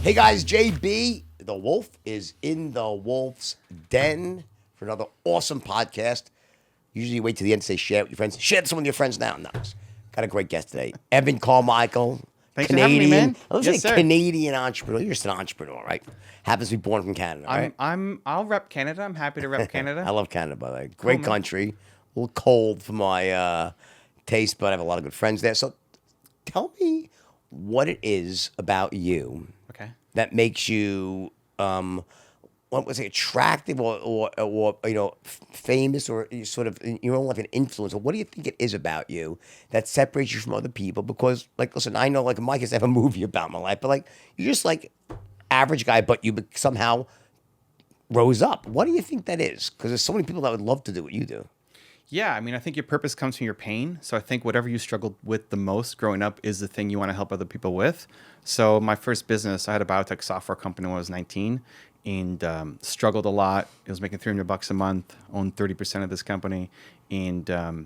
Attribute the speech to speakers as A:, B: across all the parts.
A: Hey guys, JB, the Wolf, is in the Wolf's Den for another awesome podcast. Usually you wait till the end to say share it with your friends. Share some with your friends now. No, got a great guest today. Evan Carmichael,
B: Thanks for having me, man.
A: I was
B: Yes,
A: saying
B: sir.
A: Canadian entrepreneur. You're just an entrepreneur, right? Happens to be born from Canada, right?
B: I'll rep Canada. I'm happy to rep Canada.
A: I love Canada, by the way. Great
B: man.
A: country. A little cold for my taste, but I have a lot of good friends there. So tell me what it is about you
B: Okay.
A: that makes you what was it, attractive or famous, or you sort of in your own life an influence, or what do you think it is about you that separates you from other people? Because like, listen, I know, like, in my case I have a movie about my life, but like, you're just like average guy, but you somehow rose up. What do you think that is? Because there's so many people that would love to do what you do.
B: Yeah, I mean, I think your purpose comes from your pain. So I think whatever you struggled with the most growing up is the thing you want to help other people with. So my first business, I had a biotech software company when I was 19 and struggled a lot. It was making $300 a month, owned 30% of this company, and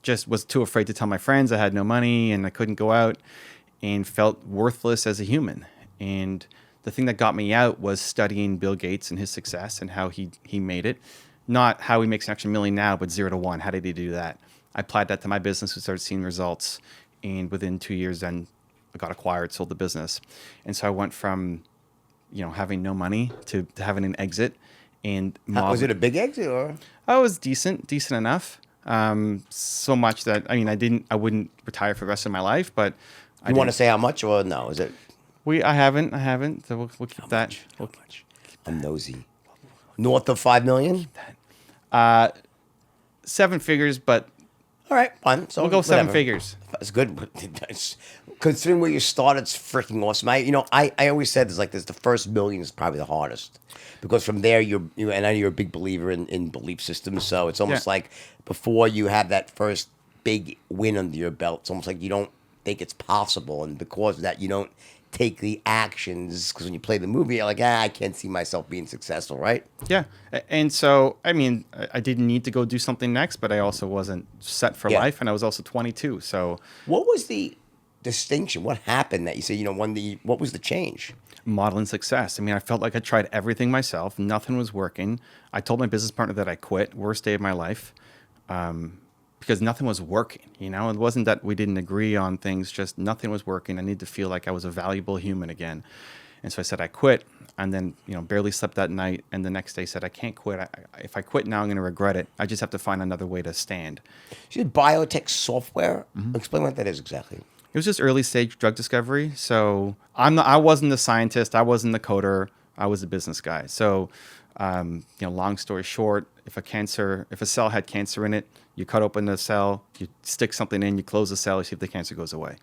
B: just was too afraid to tell my friends I had no money and I couldn't go out, and felt worthless as a human. And the thing that got me out was studying Bill Gates and his success and how he made it. Not how he makes an extra million now, but 0 to 1. How did he do that? I applied that to my business. We started seeing results. And within 2 years, then I got acquired, sold the business. And so I went from, having no money to having an exit. And
A: Was it a big exit or?
B: I was decent enough. So much that, I wouldn't retire for the rest of my life, but
A: You want to say how much or no? Is it?
B: I haven't. So we'll keep that.
A: How much? I'm nosy. North of 5 million?
B: 7 figures, but
A: All right, fine. So
B: we'll go 7
A: whatever.
B: figures.
A: That's good. Considering where you started, it's freaking awesome. I always said this the first million is probably the hardest, because from there and I know you're a big believer in belief systems. So it's almost
B: Yeah.
A: like before you have that first big win under your belt, it's almost like you don't think it's possible, and because of that, you don't take the actions. Because when you play the movie, you're like, I can't see myself being successful, right?
B: Yeah. And so, I didn't need to go do something next, but I also wasn't set for
A: Yeah.
B: life. And I was also 22. So
A: What was the distinction? What happened that you say, what was the change?
B: modeling success. I felt like I tried everything myself. Nothing was working. I told my business partner that I quit. Worst day of my life. Because nothing was working, It wasn't that we didn't agree on things, just nothing was working. I needed to feel like I was a valuable human again. And so I said, I quit, and then, barely slept that night. And the next day said, I can't quit. If I quit now, I'm going to regret it. I just have to find another way to stand.
A: You did biotech software? Explain what that is exactly.
B: It was just early stage drug discovery. So I wasn't the scientist. I wasn't the coder. I was the business guy. So, long story short, if a cell had cancer in it, you cut open the cell, you stick something in, you close the cell, you see if the cancer goes away.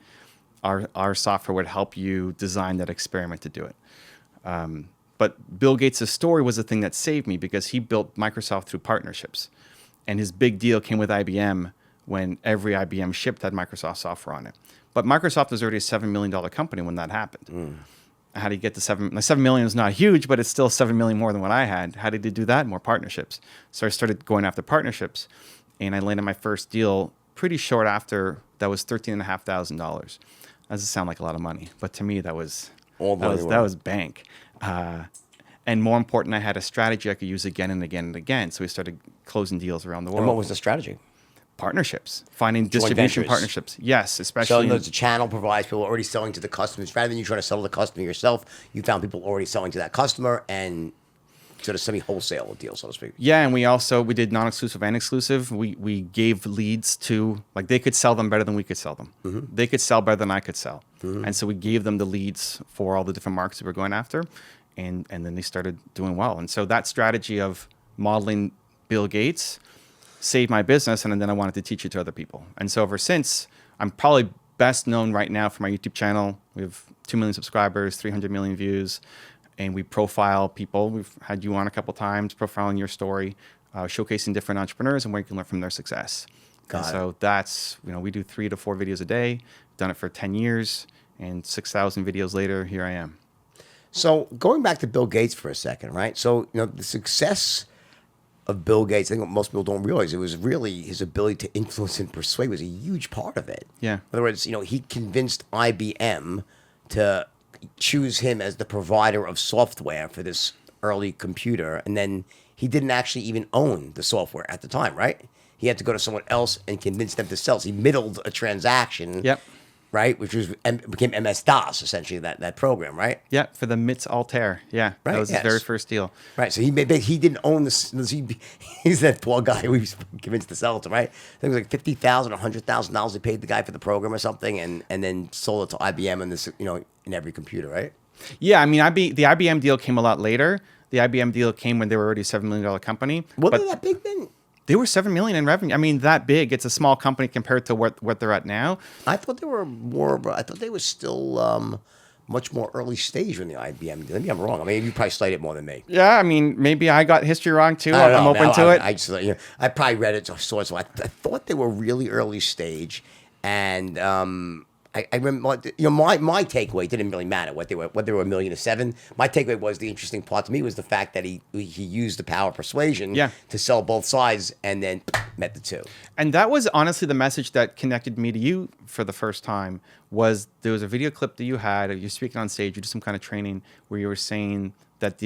B: Our software would help you design that experiment to do it. But Bill Gates' story was the thing that saved me, because he built Microsoft through partnerships. And his big deal came with IBM when every IBM ship had Microsoft software on it. But Microsoft was already a $7 million company when that happened. How do you get to 7? Now, 7 million is not huge, but it's still 7 million more than what I had. How did he do that? More partnerships. So I started going after partnerships, and I landed my first deal pretty short after. That was $13,500. That doesn't sound like a lot of money, but to me that was bank. And more important, I had a strategy I could use again and again and again. So we started closing deals around the world.
A: And what was the strategy?
B: Partnerships, finding distribution
A: ventures.
B: partnerships. Yes, especially.
A: So the channel provides people already selling to the customers. Rather than you trying to sell to the customer yourself, you found people already selling to that customer, and sort of semi-wholesale deal, so to speak.
B: Yeah, and we did non-exclusive and exclusive. We gave leads to, like, they could sell them better than we could sell them. Mm-hmm. They could sell better than I could sell. Mm-hmm. And so we gave them the leads for all the different markets we were going after, and then they started doing well. And so that strategy of modeling Bill Gates saved my business, and then I wanted to teach it to other people. And so ever since, I'm probably best known right now for my YouTube channel. We have 2 million subscribers, 300 million views, and we profile people. We've had you on a couple times, profiling your story, showcasing different entrepreneurs and where you can learn from their success. So that's, we do 3 to 4 videos a day, done it for 10 years, and 6,000 videos later, here I am.
A: So going back to Bill Gates for a second, right? So, the success of Bill Gates, I think what most people don't realize, it was really his ability to influence and persuade was a huge part of it.
B: Yeah.
A: In other words, he convinced IBM to choose him as the provider of software for this early computer, and then he didn't actually even own the software at the time, right? He had to go to someone else and convince them to sell. So he middled a transaction,
B: Yep.
A: right? Which became MS DOS, essentially, that program, right?
B: Yeah, for the MITS Altair. Yeah,
A: Right,
B: that was his
A: yes.
B: very first deal.
A: Right. So he didn't own this. He's that poor guy who was convinced to sell it to, right? I think it was like $50,000 or $100,000 they paid the guy for the program or something, and then sold it to IBM and this, in every computer, right?
B: Yeah, I mean, the IBM deal came a lot later. The IBM deal came when they were already a $7 million company.
A: Wasn't
B: But
A: it that big then?
B: they were $7 million in revenue. I mean, that big. It's a small company compared to what they're at now.
A: I thought they were more. I thought they were still much more early stage when the IBM did. Maybe I'm wrong. I mean, you probably studied it more than me.
B: Yeah, I mean, maybe I got history wrong too.
A: I don't
B: I'm
A: know.
B: open
A: Now,
B: to it.
A: I just, I probably read it or saw it. So I thought they were really early stage, and I remember, my takeaway, it didn't really matter what they were, whether they were $1 million or $7 million. My takeaway was the interesting part to me was the fact that he used the power of persuasion to sell both sides, and then met the two.
B: And that was honestly the message that connected me to you for the first time. Was there was a video clip that you had, you're speaking on stage, you did some kind of training where you were saying that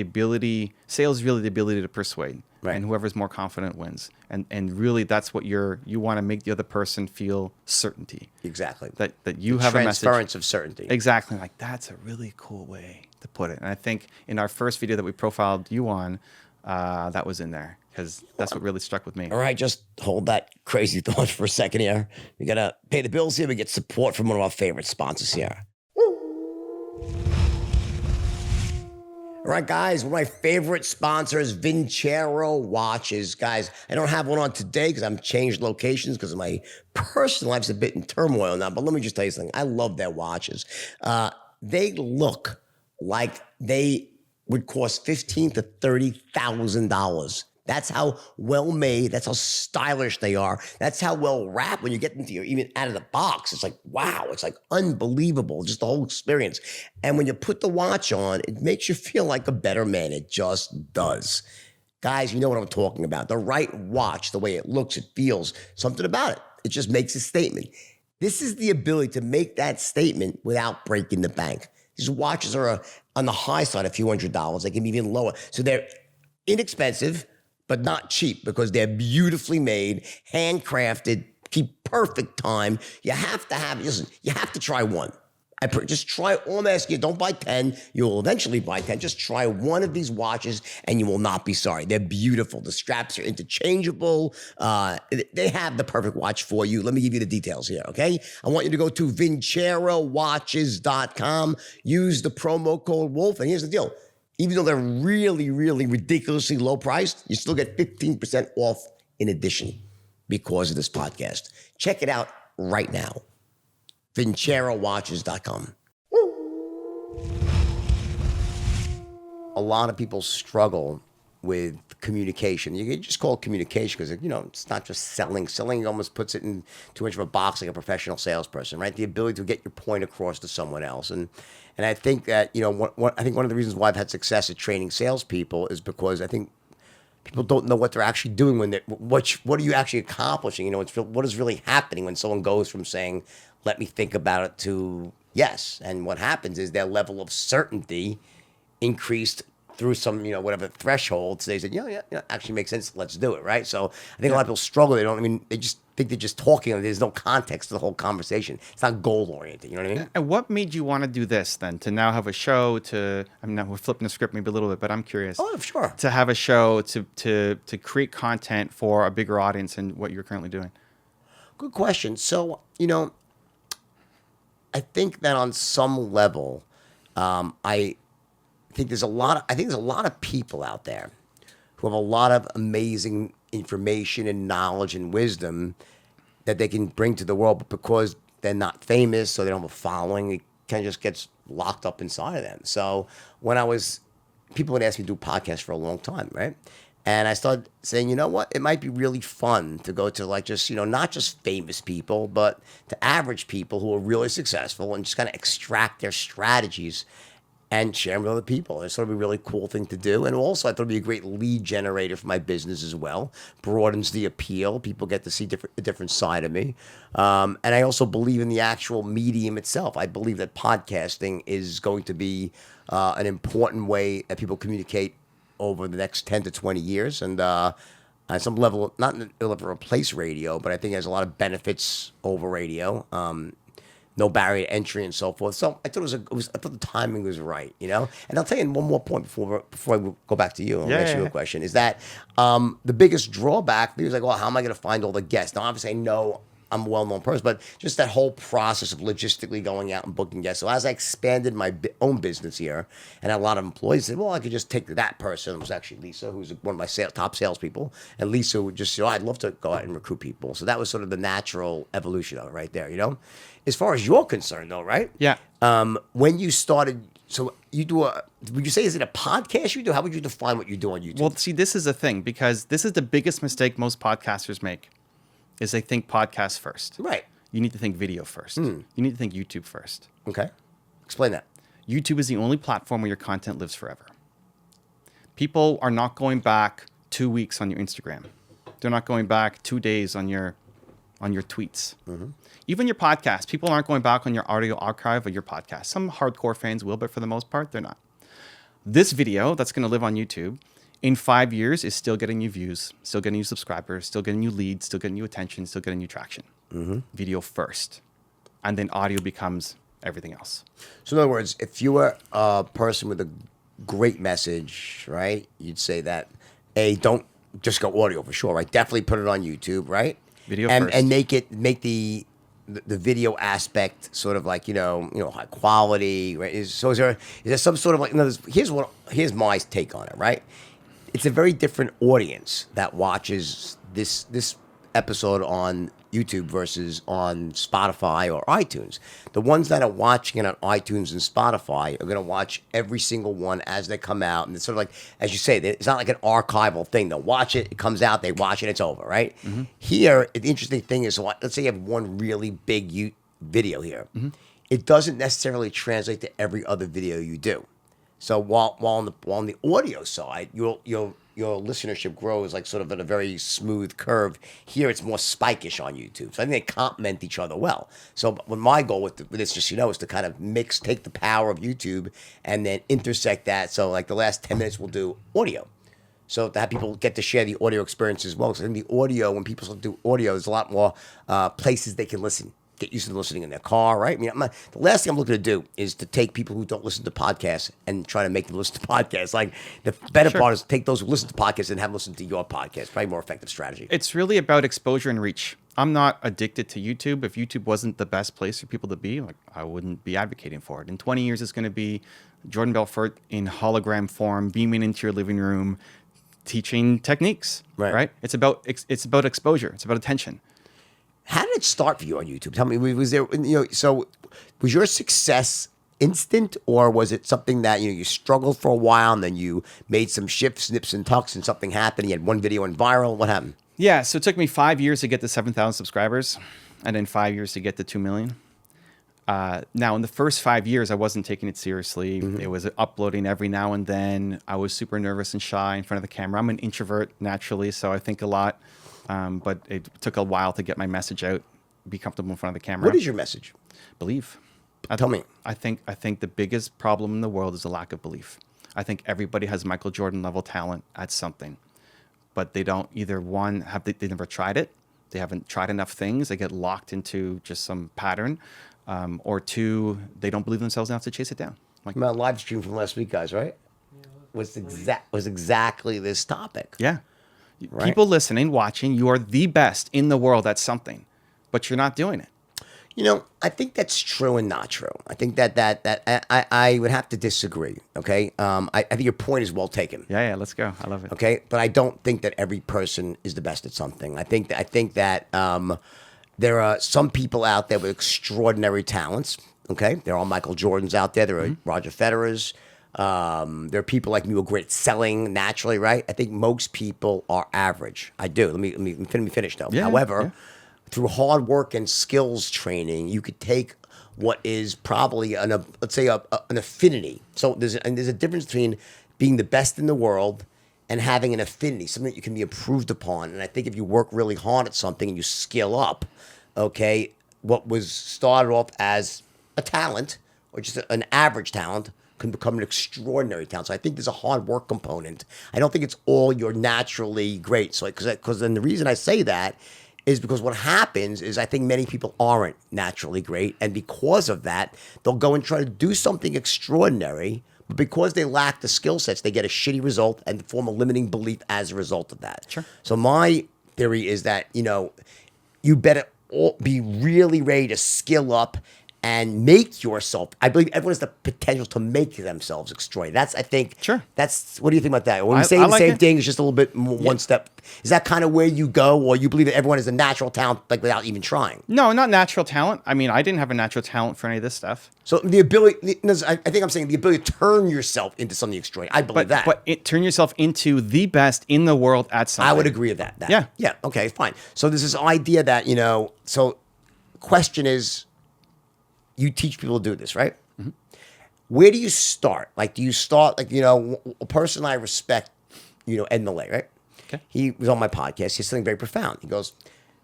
B: sales is really the ability to persuade.
A: Right.
B: And whoever's more confident wins. And really that's what you want to make the other person feel certainty.
A: Exactly.
B: That you have a message.
A: Transference of certainty.
B: Exactly. Like, that's a really cool way to put it. And I think in our first video that we profiled you on, that was in there because that's what really struck with me.
A: All right, just hold that crazy thought for a second here. We got to pay the bills here. We get support from one of our favorite sponsors here. All right, guys, one of my favorite sponsors, Vincero Watches. Guys, I don't have one on today because I'm changed locations because my personal life's a bit in turmoil now. But let me just tell you something. I love their watches. They look like they would cost $15,000 to $30,000. That's how well made. That's how stylish they are. That's how well wrapped when you get into even out of the box. It's like, wow, it's like unbelievable, just the whole experience. And when you put the watch on, it makes you feel like a better man. It just does. Guys, you know what I'm talking about. The right watch, the way it looks, it feels, something about it. It just makes a statement. This is the ability to make that statement without breaking the bank. These watches are on the high side, a few $100s. They can be even lower. So they're inexpensive, but not cheap because they're beautifully made, handcrafted, keep perfect time. You have to have, listen, you have to try one. Just try, all I'm asking you, don't buy 10. You will eventually buy 10. Just try one of these watches and you will not be sorry. They're beautiful. The straps are interchangeable. They have the perfect watch for you. Let me give you the details here, okay? I want you to go to vincerowatches.com. Use the promo code WOLF. And here's the deal. Even though they're really, really ridiculously low priced, you still get 15% off in addition because of this podcast. Check it out right now. VinceroWatches.com. A lot of people struggle with communication. You can just call it communication because, it's not just selling. Selling almost puts it in too much of a box like a professional salesperson, right? The ability to get your point across to someone else. And I think that, I think one of the reasons why I've had success at training salespeople is because I think people don't know what they're actually doing when what are you actually accomplishing? What is really happening when someone goes from saying, let me think about it to yes. And what happens is their level of certainty increased through some, whatever threshold. So they said, yeah, actually makes sense. Let's do it. Right. So I think a lot of people struggle. They just think they're just talking. There's no context to the whole conversation. It's not goal oriented. You know what I mean?
B: And what made you want to do this then? To now have a show now we're flipping the script maybe a little bit, but I'm curious.
A: Oh, sure.
B: To have a show to create content for a bigger audience than what you're currently doing.
A: Good question. So, I think that on some level, I think there's a lot of people out there who have a lot of amazing information and knowledge and wisdom that they can bring to the world, but because they're not famous or they don't have a following, it kind of just gets locked up inside of them. So people would ask me to do podcasts for a long time, right? And I started saying, you know what? It might be really fun to go to not just famous people, but to average people who are really successful and just kind of extract their strategies and sharing with other people. It's sort of a really cool thing to do. And also, I thought it'd be a great lead generator for my business as well. Broadens the appeal. People get to see a different side of me. And I also believe in the actual medium itself. I believe that podcasting is going to be an important way that people communicate over the next 10 to 20 years. And at some level, not it'll ever replace radio, but I think it has a lot of benefits over radio. No barrier to entry and so forth. So I thought I thought the timing was right, you know. And I'll tell you one more point before I go back to you and ask you a question. Is that the biggest drawback? Because like, well, how am I going to find all the guests? Now, obviously, I know I'm a well-known person, but just that whole process of logistically going out and booking guests. So as I expanded my own business here, and a lot of employees said, well, I could just take that person. It was actually Lisa, who's one of my top salespeople, and Lisa would just say, oh, I'd love to go out and recruit people. So that was sort of the natural evolution of it right there, you know? As far as you're concerned, though, right?
B: Yeah.
A: When you started, so you do would you say, is it a podcast you do? How would you define what you do on YouTube?
B: Well, see, this is the thing, because this is the biggest mistake most podcasters make, is they think podcast first.
A: Right.
B: You need to think video first. You need to think YouTube first.
A: Okay. Explain that.
B: YouTube is the only platform where your content lives forever. People are not going back 2 weeks on your Instagram. They're not going back 2 days on your tweets. Even your podcast, people aren't going back on your audio archive of your podcast. Some hardcore fans will, but for the most part, they're not. This video that's going to live on YouTube in 5 years is still getting you views, still getting you subscribers, still getting you leads, still getting you attention, still getting you traction. Video first. And then audio becomes everything else.
A: So in other words, if you were a person with a great message, right, you'd say that, don't just go audio for sure, right? Definitely put it on YouTube, right?
B: Video
A: and,
B: first.
A: And make the video aspect sort of like, you know, high quality, right? Is there some sort of like, here's my take on it, right? It's a very different audience that watches this episode on YouTube versus on Spotify or iTunes. The ones that are watching it on iTunes and Spotify are going to watch every single one as they come out. And it's sort of like, as you say, it's not like an archival thing. They'll watch it, it comes out, they watch it, it's over, right? Here, the interesting thing is, let's say you have one really big video here. It doesn't necessarily translate to every other video you do. So while on the audio side, your listenership grows like sort of at a very smooth curve. Here, it's more spikish on YouTube. So I think they complement each other well. So what my goal with this, just is to kind of take the power of YouTube and then intersect that. So like the last 10 minutes, we'll do audio. So to have people get to share the audio experience as well. So in the audio, when people do audio, there's a lot more places they can listen. Get used to listening in their car, right? I mean, the last thing I'm looking to do is to take people who don't listen to podcasts and try to make them listen to podcasts. Like the better part is take those who listen to podcasts and have them listen to your podcast. Probably more effective strategy.
B: It's really about exposure and reach. I'm not addicted to YouTube. If YouTube wasn't the best place for people to be, like, I wouldn't be advocating for it. In 20 years, it's going to be Jordan Belfort in hologram form, beaming into your living room, teaching techniques. Right? It's about exposure. It's about attention.
A: How did it start for you on YouTube? Tell me, was there, so was your success instant, or was it something that, you struggled for a while and then you made some shifts, nips and tucks, and something happened? You had one video went viral. What happened?
B: Yeah, so it took me 5 years to get to 7,000 subscribers, and then 5 years to get to 2 million. Now, in the first 5 years, I wasn't taking it seriously. It was uploading every now and then. I was super nervous and shy in front of the camera. I'm an introvert naturally, so I think a lot. But it took a while to get my message out, be comfortable in front of the camera.
A: What is your message?
B: Believe.
A: Tell me.
B: I think the biggest problem in the world is a lack of belief. I think everybody has Michael Jordan level talent at something, but they don't either they never tried it. They haven't tried enough things. They get locked into just some pattern, or two, they don't believe themselves enough to chase it down. Like
A: My live stream from last week, guys, right? Was exactly this topic.
B: Yeah.
A: Right.
B: People listening, watching, you are the best in the world at something, but you're not doing it.
A: I think that's true and not true. I think that I would have to disagree. Okay, I think your point is well taken.
B: Yeah, let's go. I love it.
A: Okay, but I don't think that every person is the best at something. I think that there are some people out there with extraordinary talents. Okay, there are Michael Jordans out there. There are Roger Federers. There are people like me who are great at selling naturally, right? I think most people are average. I do. Let me finish though. However, through hard work and skills training, you could take what is probably let's say an affinity. So there's a difference between being the best in the world and having an affinity, something that you can be improved upon. And I think if you work really hard at something and you skill up, okay, what was started off as a talent or just an average talent can become an extraordinary talent. So I think there's a hard work component. I don't think it's all you're naturally great. So because then the reason I say that is because what happens is I think many people aren't naturally great, and because of that, they'll go and try to do something extraordinary, but because they lack the skill sets, they get a shitty result and form a limiting belief as a result of that.
B: Sure.
A: So my theory is that, you better be really ready to skill up and make yourself. I believe everyone has the potential to make themselves extraordinary. That's, I think.
B: Sure.
A: What do you think about that? When we say
B: I
A: the
B: like
A: same
B: it.
A: thing, it's just a little bit one step. Is that kind of where you go, or you believe that everyone has a natural talent, like without even trying?
B: No, not natural talent. I mean, I didn't have a natural talent for any of this stuff.
A: So the ability, I think I'm saying the ability to turn yourself into something extraordinary. I believe that.
B: But turn yourself into the best in the world at something.
A: I would agree with that.
B: Yeah.
A: Yeah. Okay, fine. So there's this idea that, so question is, you teach people to do this, right? Mm-hmm. Where do you start? Like, do you start, like, a person I respect, Ed Millay, right?
B: Okay.
A: He was on my podcast. He said something very profound. He goes,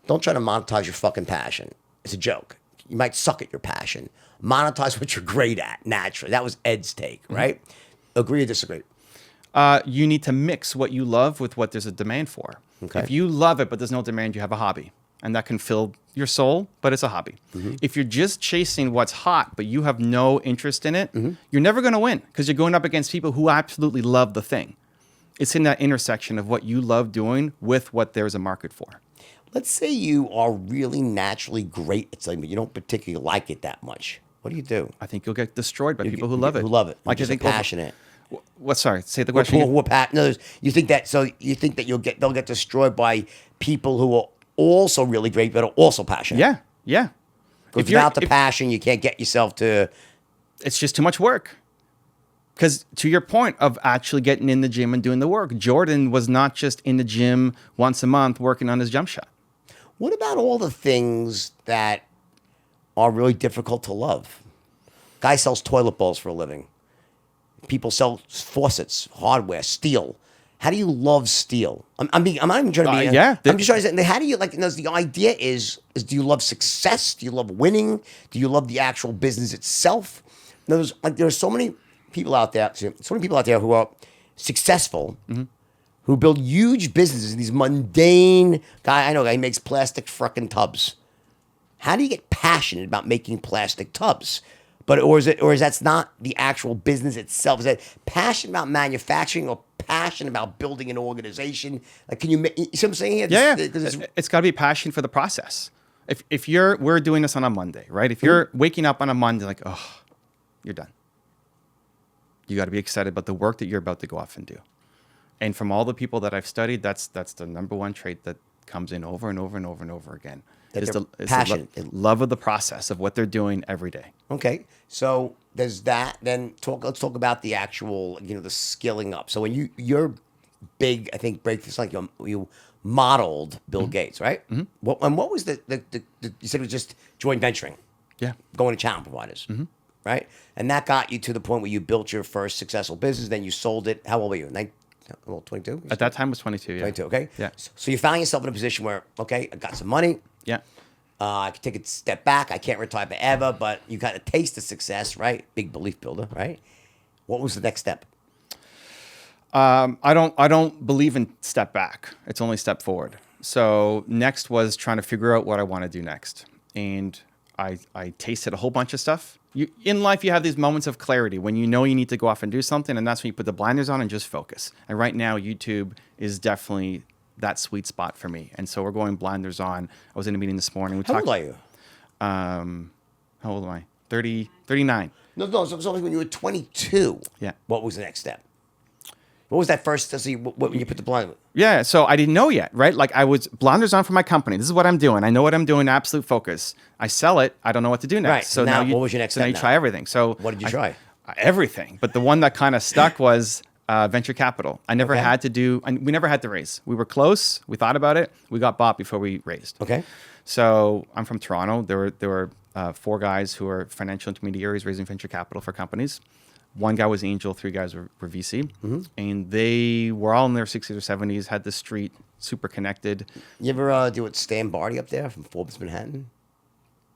A: don't try to monetize your fucking passion. It's a joke. You might suck at your passion. Monetize what you're great at, naturally. That was Ed's take, right? Agree or disagree?
B: You need to mix what you love with what there's a demand for.
A: Okay.
B: If you love it, but there's no demand, you have a hobby. And that can fill your soul, but it's a hobby. Mm-hmm. If you're just chasing what's hot, but you have no interest in it, you're never going to win because you're going up against people who absolutely love the thing. It's in that intersection of what you love doing with what there's a market for.
A: Let's say you are really naturally great at something, but you don't particularly like it that much. What do you do?
B: I think you'll get destroyed by people who love it.
A: Who love it.
B: Like,
A: just
B: I think
A: passionate.
B: What? Sorry, say the question.
A: No, you think that? So you think that they'll get destroyed by people who are also really great, but are also passionate.
B: Yeah.
A: Because without the passion, you can't get yourself to.
B: It's just too much work. Because to your point of actually getting in the gym and doing the work, Jordan was not just in the gym once a month working on his jump shot.
A: What about all the things that are really difficult to love? Guy sells toilet bowls for a living. People sell faucets, hardware, steel. How do you love steel? I'm not even trying to be. I'm just trying to say. How do you like? The idea is do you love success? Do you love winning? Do you love the actual business itself? There are so many people out there. Who are successful, who build huge businesses. These mundane guy. I know a guy who makes plastic fucking tubs. How do you get passionate about making plastic tubs? Or is that not the actual business itself? Is that passion about manufacturing or passion about building an organization? Like, can you see what I'm saying here?
B: Yeah. It's got to be passion for the process. If we're doing this on a Monday, right? If you're waking up on a Monday, like, oh, you're done. You got to be excited about the work that you're about to go off and do. And from all the people that I've studied, that's the number one trait that comes in over and over and over and over again. It's the passion, love of the process of what they're doing every day.
A: Okay, so there's that. Then let's talk about the actual, the skilling up. So when you're big, I think breakthroughs, like you modeled Bill Gates, right? Mm-hmm. What was the you said it was just joint venturing?
B: Yeah,
A: going to channel providers, right? And that got you to the point where you built your first successful business. Then you sold it. How old were you? 22?
B: At that time, it was 22. Yeah.
A: 22. Okay.
B: Yeah.
A: So you found yourself in a position where, okay, I got some money.
B: Yeah.
A: I can take a step back. I can't retire forever, but you got a taste of success, right? Big belief builder, right? What was the next step?
B: I don't believe in step back. It's only step forward. So next was trying to figure out what I want to do next. And I tasted a whole bunch of stuff. In life, you have these moments of clarity when you know you need to go off and do something, and that's when you put the blinders on and just focus. And right now, YouTube is definitely that sweet spot for me. And so we're going blinders on. I was in a meeting this morning.
A: How old are you?
B: How old am I? 39.
A: No. So when you were 22,
B: yeah.
A: What was the next step? What was that first? When you put the blind?
B: Yeah, so I didn't know yet, right? Like I was blinders on for my company. This is what I'm doing. I know what I'm doing. Absolute focus. I sell it. I don't know what to do next.
A: Right. So now what was your next step?
B: Now you try everything. So
A: what did you try?
B: Everything. But the one that kind of stuck was venture capital. I never had to do. We never had to raise. We were close. We thought about it. We got bought before we raised.
A: Okay.
B: So I'm from Toronto. There were 4 guys who are financial intermediaries raising venture capital for companies. 1 guy was angel, 3 guys were VC. And they were all in their 60s or 70s, had the street super connected.
A: You ever do it Stan Barty up there from Forbes Manhattan?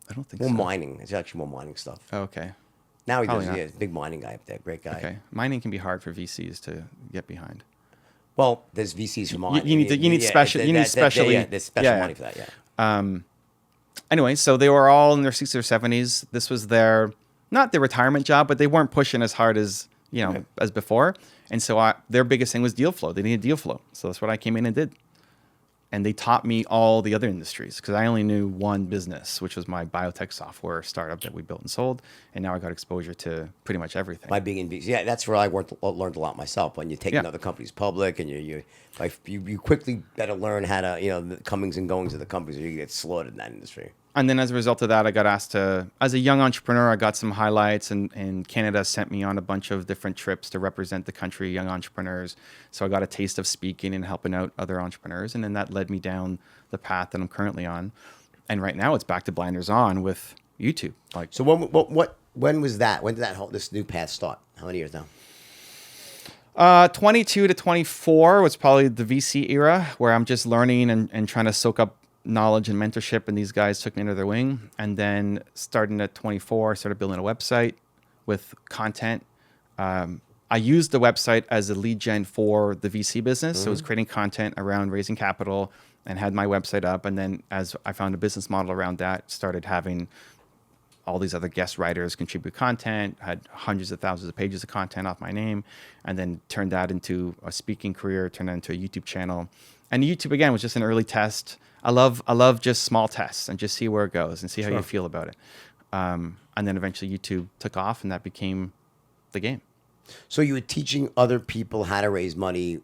B: I don't think
A: More
B: so.
A: mining. It's actually more mining stuff.
B: Oh, okay.
A: Now he
B: Probably
A: does.
B: not.
A: Yeah, he's a big mining guy up there. Great guy.
B: Okay. Mining can be hard for VCs to get behind.
A: Well, there's VCs for mining.
B: You need special. You need specially.
A: Yeah, there's special money for that. Yeah.
B: Anyway, so they were all in their 60s or 70s. This was not their retirement job, but they weren't pushing as hard as as before. And so their biggest thing was deal flow. They needed deal flow. So that's what I came in and did. And they taught me all the other industries because I only knew one business, which was my biotech software startup that we built and sold. And now I got exposure to pretty much everything.
A: By being in VC, yeah, that's where I learned a lot myself. When you take another company's public, and you quickly better learn how to the comings and goings of the companies, or you get slaughtered in that industry.
B: And then as a result of that, I got asked to, as a young entrepreneur, I got some highlights, and Canada sent me on a bunch of different trips to represent the country, young entrepreneurs. So I got a taste of speaking and helping out other entrepreneurs. And then that led me down the path that I'm currently on. And right now it's back to blinders on with YouTube.
A: So when was that? When did this new path start? How many years now?
B: 22 to 24 was probably the VC era where I'm just learning and trying to soak up knowledge and mentorship, and these guys took me under their wing. And then starting at 24, I started building a website with content. I used the website as a lead gen for the VC business. So I was creating content around raising capital and had my website up. And then as I found a business model around that, started having all these other guest writers contribute content, had hundreds of thousands of pages of content off my name, and then turned that into a speaking career, turned that into a YouTube channel. And YouTube, again, was just an early test. I love just small tests and just see where it goes and see how you feel about it. And then eventually YouTube took off, and that became the game.
A: So you were teaching other people how to raise money,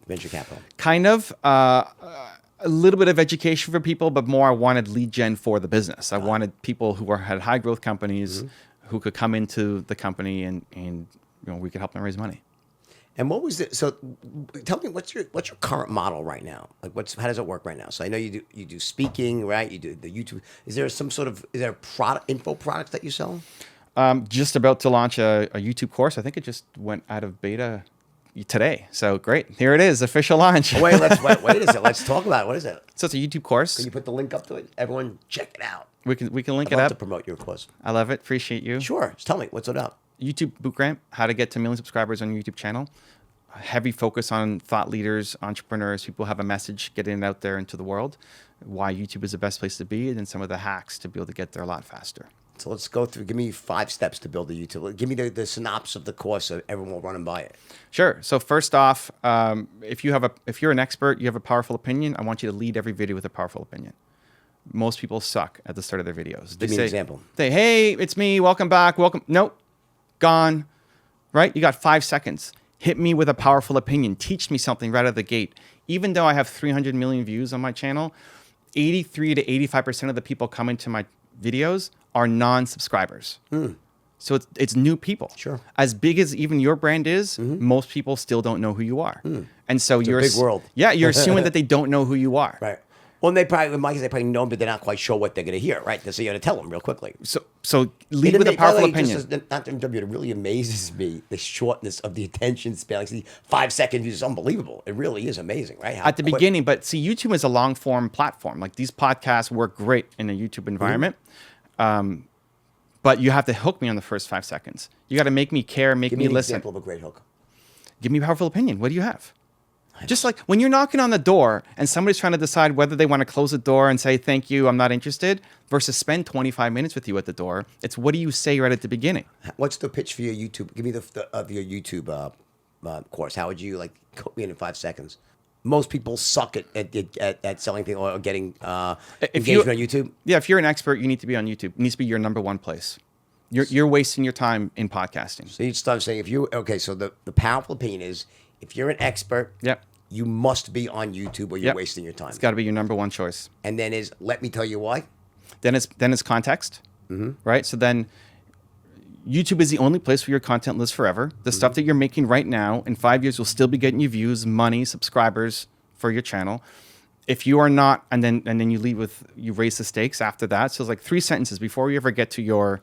A: venture capital?
B: Kind of. A little bit of education for people, but more I wanted lead gen for the business. I wanted people who had high growth companies who could come into the company and we could help them raise money.
A: And what was it? So, tell me what's your current model right now? Like, how does it work right now? So I know you do speaking, right? You do the YouTube. Is there a product that you sell?
B: Just about to launch a YouTube course. I think it just went out of beta today. So great, here it is, official launch.
A: Wait a second. Let's talk about it. What is it?
B: So it's a YouTube course.
A: Can you put the link up to it? Everyone, check it out.
B: We can link
A: I'd
B: it
A: love
B: up
A: to promote your course.
B: I love it. Appreciate you.
A: Sure. Just tell me what's it up.
B: YouTube Bootcamp, how to get to 1 million subscribers on your YouTube channel. A heavy focus on thought leaders, entrepreneurs, people who have a message, getting it out there into the world, why YouTube is the best place to be, and then some of the hacks to be able to get there a lot faster.
A: So let's go through. Give me 5 steps to build a YouTube. Give me the synopsis of the course so everyone will run and buy it.
B: Sure. So first off, if you're an expert, you have a powerful opinion, I want you to lead every video with a powerful opinion. Most people suck at the start of their videos.
A: Give me an example.
B: Hey, it's me. Welcome back. Welcome. Nope. Gone. Right? You got 5 seconds. Hit me with a powerful opinion. Teach me something right out of the gate. Even though I have 300 million views on my channel, 83 to 85% of the people coming to my videos are non-subscribers. So it's new people.
A: Sure.
B: As big as even your brand is, most people still don't know who you are. And so
A: It's a big world.
B: Yeah, you're assuming that they don't know who you are.
A: Right. Well, in my case, they probably know, but they're not quite sure what they're going to hear, right? So you got to tell them real quickly.
B: So lead with a powerful opinion.
A: Not to interrupt you, it really amazes me, the shortness of the attention span. Like, see, 5 second views is unbelievable. It really is amazing, right?
B: At the beginning, but see, YouTube is a long form platform. Like these podcasts work great in a YouTube environment. But you have to hook me on the first 5 seconds. You got to make me care, make me listen. Give me an
A: example of a great hook.
B: Give me a powerful opinion. What do you have? Just like when you're knocking on the door and somebody's trying to decide whether they want to close the door and say, thank you, I'm not interested, versus spend 25 minutes with you at the door. It's what do you say right at the beginning?
A: What's the pitch for your YouTube? Give me your YouTube course. How would you hook me in 5 seconds? Most people suck at selling things or getting engagement on YouTube.
B: Yeah, if you're an expert, you need to be on YouTube. It needs to be your number one place. You're wasting your time in podcasting.
A: So you start saying so the powerful opinion is if you're an expert, you must be on YouTube or you're wasting your time.
B: It's got to be your number one choice.
A: And then let me tell you why.
B: Then it's context, right? So then YouTube is the only place where your content lives forever. The stuff that you're making right now, in 5 years, will still be getting you views, money, subscribers for your channel. If you are not, and then you lead with, you raise the stakes after that. So it's like 3 sentences before you ever get to your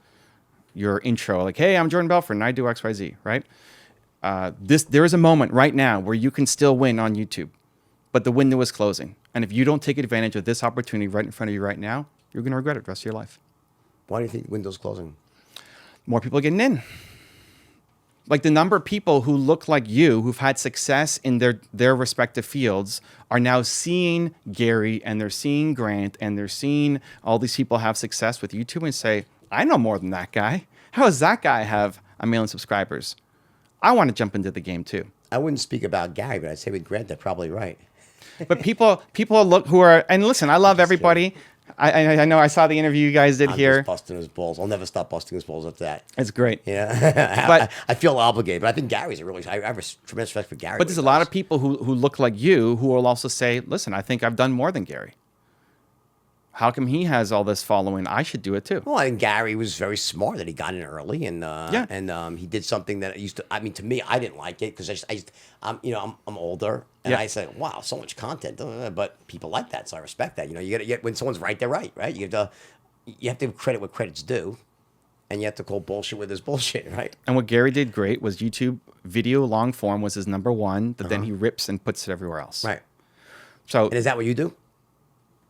B: intro. Like, hey, I'm Jordan Belfort and I do XYZ, right? There is a moment right now where you can still win on YouTube, but the window is closing. And if you don't take advantage of this opportunity right in front of you right now, you're going to regret it the rest of your life.
A: Why do you think the window's closing?
B: More people are getting in. Like the number of people who look like you, who've had success in their respective fields, are now seeing Gary and they're seeing Grant and they're seeing all these people have success with YouTube and say, I know more than that guy. How does that guy have 1 million subscribers? I want to jump into the game too.
A: I wouldn't speak about Gary, but I'd say with Grant, they're probably right.
B: But people look who are, and listen, I love everybody. I know I saw the interview you guys did
A: I'm
B: here.
A: just busting his balls. I'll never stop busting his balls at that.
B: It's great.
A: Yeah.
B: But
A: I feel obligated, but I think Gary's I have a tremendous respect for Gary.
B: But there's a lot of people who look like you who will also say, listen, I think I've done more than Gary. How come he has all this following? I should do it too.
A: Well, I think Gary was very smart that he got in early, and
B: Yeah.
A: he did something that used to. I mean, to me, I didn't like it because I'm older, and
B: Yeah.
A: I say, wow, so much content, but people like that, so I respect that. You got to get when someone's right, they're right, right? You have to give credit what credit's due, and you have to call bullshit with his bullshit, right?
B: And what Gary did great was YouTube video long form was his number one, but then he rips and puts it everywhere else.
A: Right.
B: So
A: And is that what you do?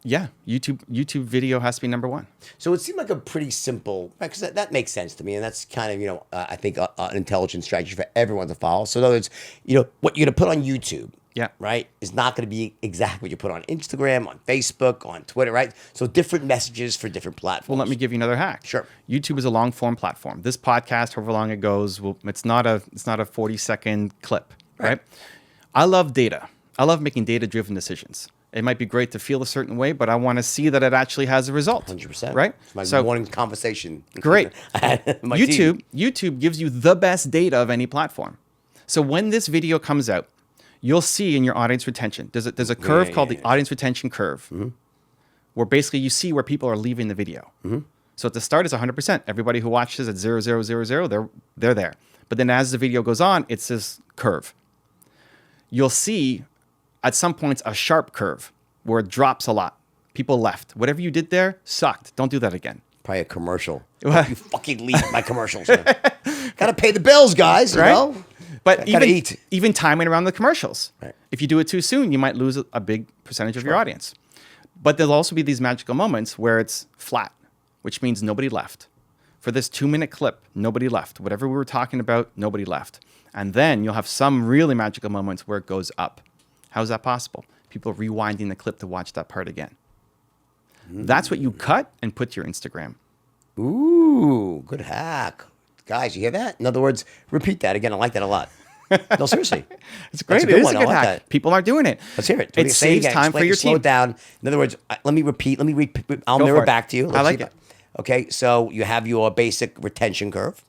B: yeah, YouTube video has to be number one.
A: So it seemed like a pretty simple, because that makes sense to me, and that's kind of I think an intelligent strategy for everyone to follow. So in other words, what you're gonna put on YouTube,
B: Yeah.
A: right, is not gonna be exactly what you put on Instagram, on Facebook, on Twitter, right? So different messages for different platforms.
B: Well, let me give you another hack.
A: Sure.
B: YouTube is a long form platform. This podcast, however long it goes, it's not a 40-second clip, right? I love data. I love making data-driven decisions. It might be great to feel a certain way, but I want to see that it actually has a result.
A: 100%.
B: Right?
A: It's my morning conversation.
B: Great.
A: My team.
B: YouTube gives you the best data of any platform. So when this video comes out, you'll see in your audience retention, there's a curve called the audience retention curve, where basically you see where people are leaving the video. So at the start, it's 100%. Everybody who watches at 0000, they're there. But then as the video goes on, it's this curve. You'll see at some points a sharp curve where it drops a lot. People left. Whatever you did there sucked. Don't do that again.
A: Probably a commercial. You fucking leave my commercials. Gotta pay the bills, guys. You know?
B: But
A: Gotta eat.
B: even timing around the commercials.
A: Right.
B: If you do it too soon, you might lose a big percentage of your audience. But there'll also be these magical moments where it's flat, which means nobody left. For this 2-minute clip, nobody left. Whatever we were talking about, nobody left. And then you'll have some really magical moments where it goes up. How is that possible? People rewinding the clip to watch that part again. That's what you cut and put to your Instagram.
A: Ooh, good hack. Guys, you hear that? In other words, repeat that again. I like that a lot. No, seriously.
B: It's great.
A: That's a good
B: It is
A: one.
B: a
A: I
B: good
A: like
B: hack.
A: that.
B: People aren't doing it.
A: Let's hear it.
B: It
A: Say
B: saves
A: again.
B: time for
A: Explain-
B: your
A: slow
B: team.
A: it down. In other words, let me repeat. I'll
B: Go
A: mirror
B: for it.
A: back to you.
B: I
A: Let's
B: like
A: see
B: it.
A: Okay, so you have your basic retention curve,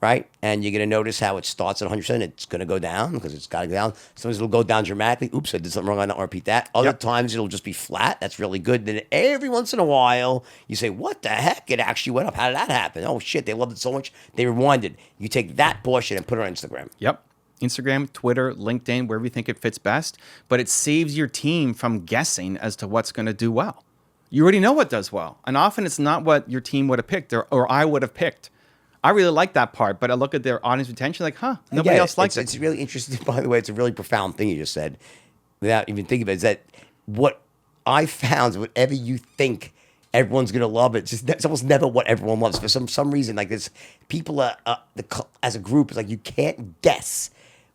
A: right? And you're going to notice how it starts at 100%. It's going to go down because it's got to go down. Sometimes it'll go down dramatically. Oops, I did something wrong. I don't repeat that. Other times it'll just be flat. That's really good. Then every once in a while, you say, what the heck? It actually went up. How did that happen? Oh, shit. They loved it so much. They rewinded. You take that portion and put it on Instagram.
B: Yep. Instagram, Twitter, LinkedIn, wherever you think it fits best. But it saves your team from guessing as to what's going to do well. You already know what does well. And often it's not what your team would have picked or I would have picked. I really like that part, but I look at their audience retention like, nobody else likes it.
A: It's really interesting. By the way, it's a really profound thing you just said without even thinking about it, is that what I found is whatever you think everyone's going to love, it's almost never what everyone loves. For some reason, like this, people as a group, it's like you can't guess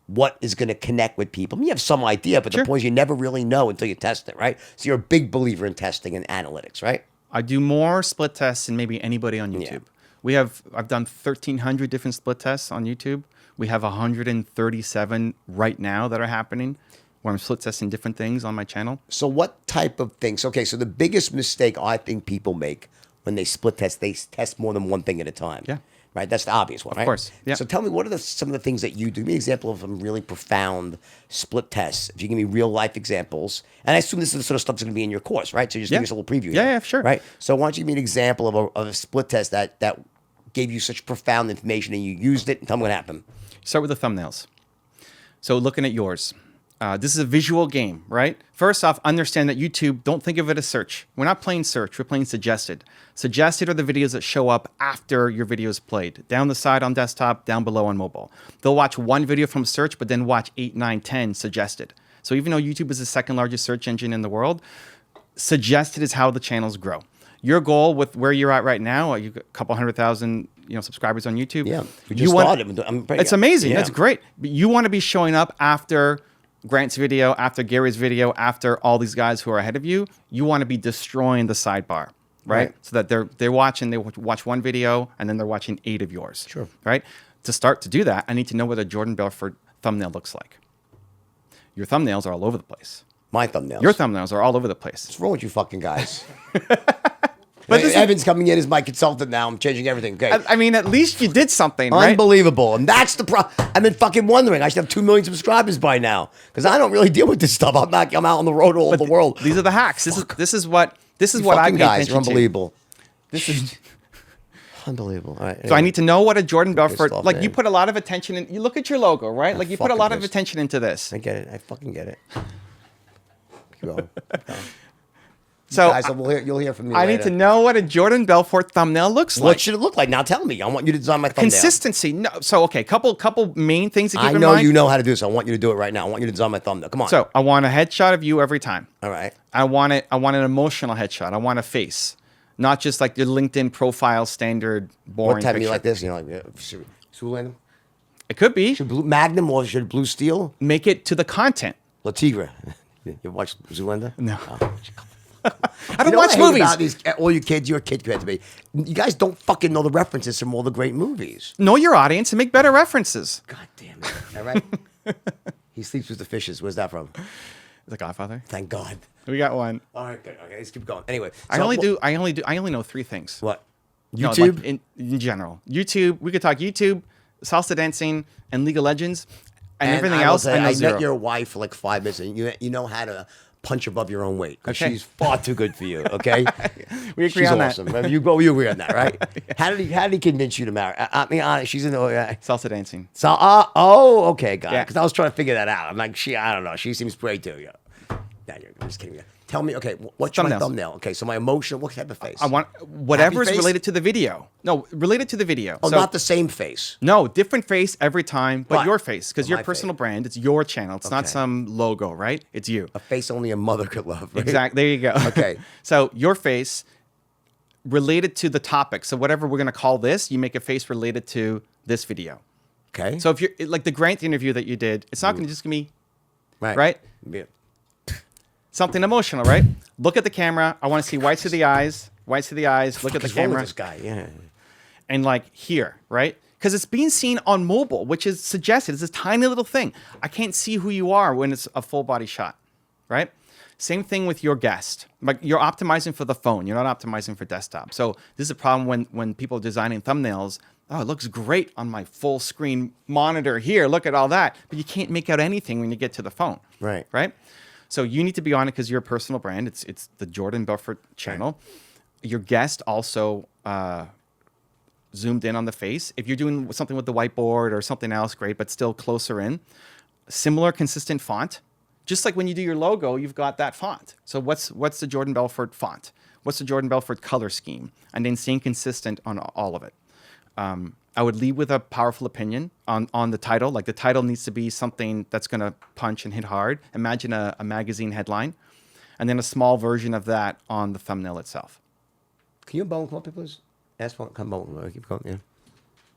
A: what is going to connect with people. I mean, you have some idea, but the point is you never really know until you test it, right? So you're a big believer in testing and analytics, right?
B: I do more split tests than maybe anybody on YouTube.
A: Yeah.
B: I've done 1,300 different split tests on YouTube. We have 137 right now that are happening where I'm split testing different things on my channel.
A: So what type of things? Okay, so the biggest mistake I think people make when they split test, they test more than one thing at a time.
B: Yeah.
A: Right, that's the obvious one, right?
B: Of course, yeah.
A: So tell me, what are some of the things that you do? Give me an example of some really profound split tests. If you give me real life examples, and I assume this is the sort of stuff that's going to be in your course, right? So just give us a little preview.
B: Yeah,
A: here,
B: yeah, sure.
A: Right. So why don't you give me an example of a split test that gave you such profound information and you used it, and tell me what happened.
B: Start with the thumbnails. So looking at yours, This is a visual game, right? First off, understand that YouTube, don't think of it as search. We're not playing search, we're playing suggested. Suggested are the videos that show up after your video is played. Down the side on desktop, down below on mobile. They'll watch one video from search, but then watch 8, 9, 10 suggested. So even though YouTube is the second largest search engine in the world, suggested is how the channels grow. Your goal with where you're at right now, you got a couple 100,000 subscribers on YouTube.
A: Yeah, we just started.
B: It's amazing.
A: Yeah.
B: That's great. But you want to be showing up after Grant's video, after Gary's video, after all these guys who are ahead of you. You want to be destroying the sidebar, right? So that they're watching, they watch one video and then they're watching 8 of yours.
A: Sure.
B: Right? To start to do that, I need to know what a Jordan Belfort thumbnail looks like. Your thumbnails are all over the place.
A: My thumbnails.
B: Your thumbnails are all over the place.
A: What's wrong with you fucking guys?
B: But
A: Evan's coming in as my consultant now. I'm changing everything. Okay.
B: I mean, at least you did something, right?
A: Unbelievable. And that's the problem. I've been fucking wondering. I should have 2 million subscribers by now. Because I don't really deal with this stuff. I'm out on the road all over the world.
B: These are the hacks. This is what I pay
A: guys
B: attention
A: are unbelievable.
B: to. This is
A: Unbelievable. All right,
B: So I need to know what a Jordan Belfort,
A: off,
B: like
A: man.
B: you put a lot of attention in, you look at your logo, right? Like you put a
A: fucking
B: lot of
A: pissed.
B: attention into this.
A: I get it. I fucking get it. Keep going.
B: So
A: Guys, you'll hear from me
B: I
A: later.
B: need to know what a Jordan Belfort thumbnail looks
A: What
B: like.
A: should it look like? Now tell me. I want you to design my thumbnail.
B: Consistency. No. So, okay, couple main things to keep
A: I
B: in
A: know
B: mind.
A: you know how to do this. I want you to do it right now. I want you to design my thumbnail. Come on.
B: So I want a headshot of you every time.
A: All right.
B: I want an emotional headshot. I want a face. Not just like your LinkedIn profile standard boring
A: What type
B: picture.
A: you like this? Zoolander?
B: It could be.
A: Should Blue Magnum or should Blue Steel?
B: Make it to the content.
A: La Tigre. You watch Zoolander?
B: No.
A: Oh.
B: I don't
A: You know what
B: watch
A: I hate
B: movies.
A: about these, all you kids, you're a kid compared to me. You guys don't fucking know the references from all the great movies.
B: Know your audience and make better references.
A: God damn it. All right? He sleeps with the fishes. Where's that from?
B: The Godfather.
A: Thank God.
B: We got one.
A: All right, good. Okay, let's keep going. Anyway.
B: I only know 3 things.
A: What?
B: No,
A: YouTube?
B: like in general. YouTube. We could talk YouTube, salsa dancing, and League of Legends, and everything
A: I will
B: else.
A: say,
B: I know
A: I
B: zero.
A: met your wife for like 5 minutes, and you know how to punch above your own weight. 'Cause
B: Okay.
A: she's far too good for you. Okay.
B: We agree
A: She's
B: on
A: awesome.
B: that.
A: You agree on that, right? How did he convince you to marry? I mean, honest, she's in the.
B: Salsa dancing.
A: So, okay, got it.
B: Yeah.
A: Because I was trying to figure that out. I'm like, I don't know. She seems great too. Yeah. I'm just kidding. Tell me, okay, what's my
B: Thumbnails.
A: thumbnail? Okay, so my emotion, what type of face?
B: I want whatever is
A: face?
B: related to the video. No, related to the video.
A: Oh,
B: So-
A: not the same face.
B: No, different face every time, but
A: Right.
B: your face because
A: My
B: your personal
A: face.
B: brand. It's your channel. It's not
A: Okay.
B: some logo, right? It's you.
A: A face only a mother could love. Right?
B: Exactly. There you go.
A: Okay.
B: So your face related to the topic. So whatever we're gonna call this, you make a face related to this video.
A: Okay.
B: So if you're like the Grant interview that you did, it's not gonna just gonna be right?
A: Yeah.
B: Something emotional, right? Look at the camera. I want to see whites of the eyes. Whites of the eyes. Look at the
A: What's wrong with
B: camera.
A: this guy? Yeah.
B: And like here, right? Because it's being seen on mobile, which is suggested. It's this tiny little thing. I can't see who you are when it's a full body shot, right? Same thing with your guest. Like you're optimizing for the phone. You're not optimizing for desktop. So this is a problem when people are designing thumbnails. Oh, it looks great on my full screen monitor here. Look at all that. But you can't make out anything when you get to the phone.
A: Right.
B: Right? So you need to be on it because you're a personal brand. It's the Jordan Belfort channel. Your guest also zoomed in on the face. If you're doing something with the whiteboard or something else, great, but still closer in. Similar, consistent font. Just like when you do your logo, you've got that font. So what's the Jordan Belfort font? What's the Jordan Belfort color scheme? And then staying consistent on all of it. I would lead with a powerful opinion on the title. Like the title needs to be something that's going to punch and hit hard. Imagine a magazine headline. And then a small version of that on the thumbnail itself.
A: Can you come up here, please? Ask one. Come on. Keep going. Yeah.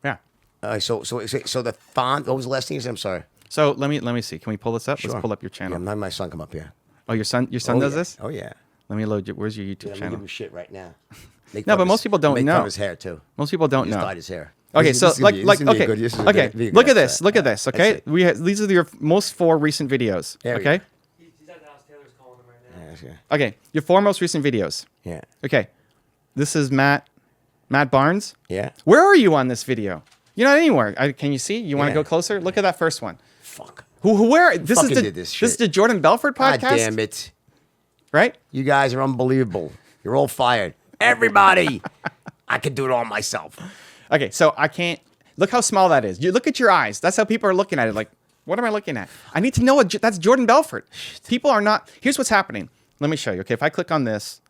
B: Yeah.
A: All right. So the font. What was the last thing you said? I'm sorry.
B: So let me see. Can we pull this up?
A: Sure.
B: Let's pull up your channel.
A: Yeah, my son come up here.
B: Oh, your son
A: Oh,
B: does
A: yeah.
B: this?
A: Oh yeah.
B: Let me load you. Where's your YouTube
A: I'm gonna
B: channel?
A: give him shit right now. Make
B: No,
A: fun
B: but
A: of
B: most people don't
A: make
B: know.
A: Fun of his hair too.
B: Most people don't
A: He just
B: know.
A: dyed his hair.
B: Okay,
A: This
B: so
A: is gonna be- this is gonna be
B: okay,
A: good. This is
B: okay.
A: gonna be a good
B: Look at this.
A: episode.
B: Look at this.
A: That's
B: Okay,
A: it.
B: these are your most 4 recent videos.
A: There we
B: Okay.
A: go.
C: He's at the house. Taylor's calling him right now.
A: Yeah, yeah.
B: Okay, your 4 most recent videos.
A: Yeah.
B: Okay, this is Matt Barnes.
A: Yeah.
B: Where are you on this video? You're not anywhere. Can you see? You want to
A: Yeah.
B: go closer? Look at that first one.
A: Fuck.
B: Where? This is
A: fucking
B: the
A: did this
B: this
A: shit?
B: is the Jordan Belfort podcast.
A: God damn it.
B: Right?
A: You guys are unbelievable. You're all fired. Everybody. I can do it all myself.
B: Okay, so I can't. Look how small that is. You look at your eyes. That's how people are looking at it. Like, What am I looking at? I need to know that's Jordan Belfort. People are not. Here's what's happening. Let me show you. Okay, if I click on this,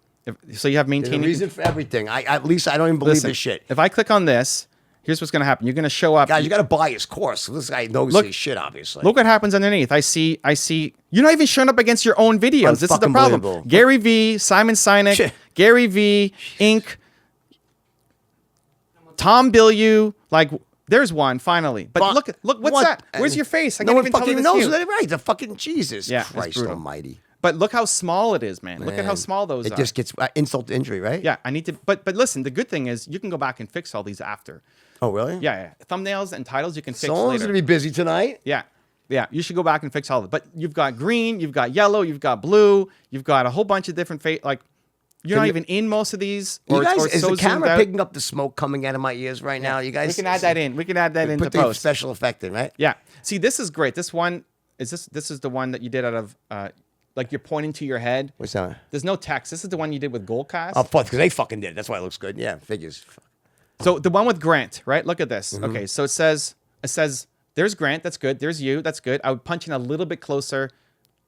B: so you have
A: There's a
B: maintaining.
A: reason for everything. At least I don't even believe
B: Listen,
A: this shit.
B: if I click on this, here's what's going to happen. You're going to show up.
A: Guys, you got to buy his course. This guy knows his shit, obviously.
B: Look what happens underneath. I see. You're not even showing up against your own videos. This is the problem.
A: Unfucking-believable.
B: Gary V, Simon Sinek,
A: Shit.
B: Gary V, Inc., Tom Bilyeu. Like, there's one finally. But look, what's
A: what?
B: that? Where's your face? I
A: No
B: can't
A: one
B: even tell
A: fucking
B: that it's
A: knows
B: you.
A: that, right? The fucking Jesus
B: Yeah, it's
A: Christ
B: brutal.
A: Almighty.
B: But look how small it is, man. Look at how
A: Man,
B: small those
A: it
B: are.
A: just gets insult to injury, right?
B: Yeah, I need to. But listen, the good thing is you can go back and fix all these after.
A: Oh, really?
B: Yeah. Thumbnails and titles you can fix
A: Someone's
B: later.
A: gonna be busy tonight.
B: Yeah. You should go back and fix all of it. But you've got green, you've got yellow, you've got blue, you've got a whole bunch of different like you're not even in most of these.
A: You guys,
B: or
A: is
B: so
A: the camera
B: zoomed out.
A: picking up the smoke coming out of my ears right now? You guys,
B: We can add that in. We can add that into
A: Put the
B: post.
A: special effect in, right?
B: Yeah. See, this is great. This one is this is the one that you did out of like you're pointing to your head.
A: What's that?
B: There's no text. This is the one you did with Goldcast.
A: Oh, fuck, because they fucking did it. That's why it looks good. Yeah, figures.
B: So the one with Grant, right? Look at this.
A: Mm-hmm.
B: Okay, so it says there's Grant, that's good. There's you, that's good. I would punch in a little bit closer,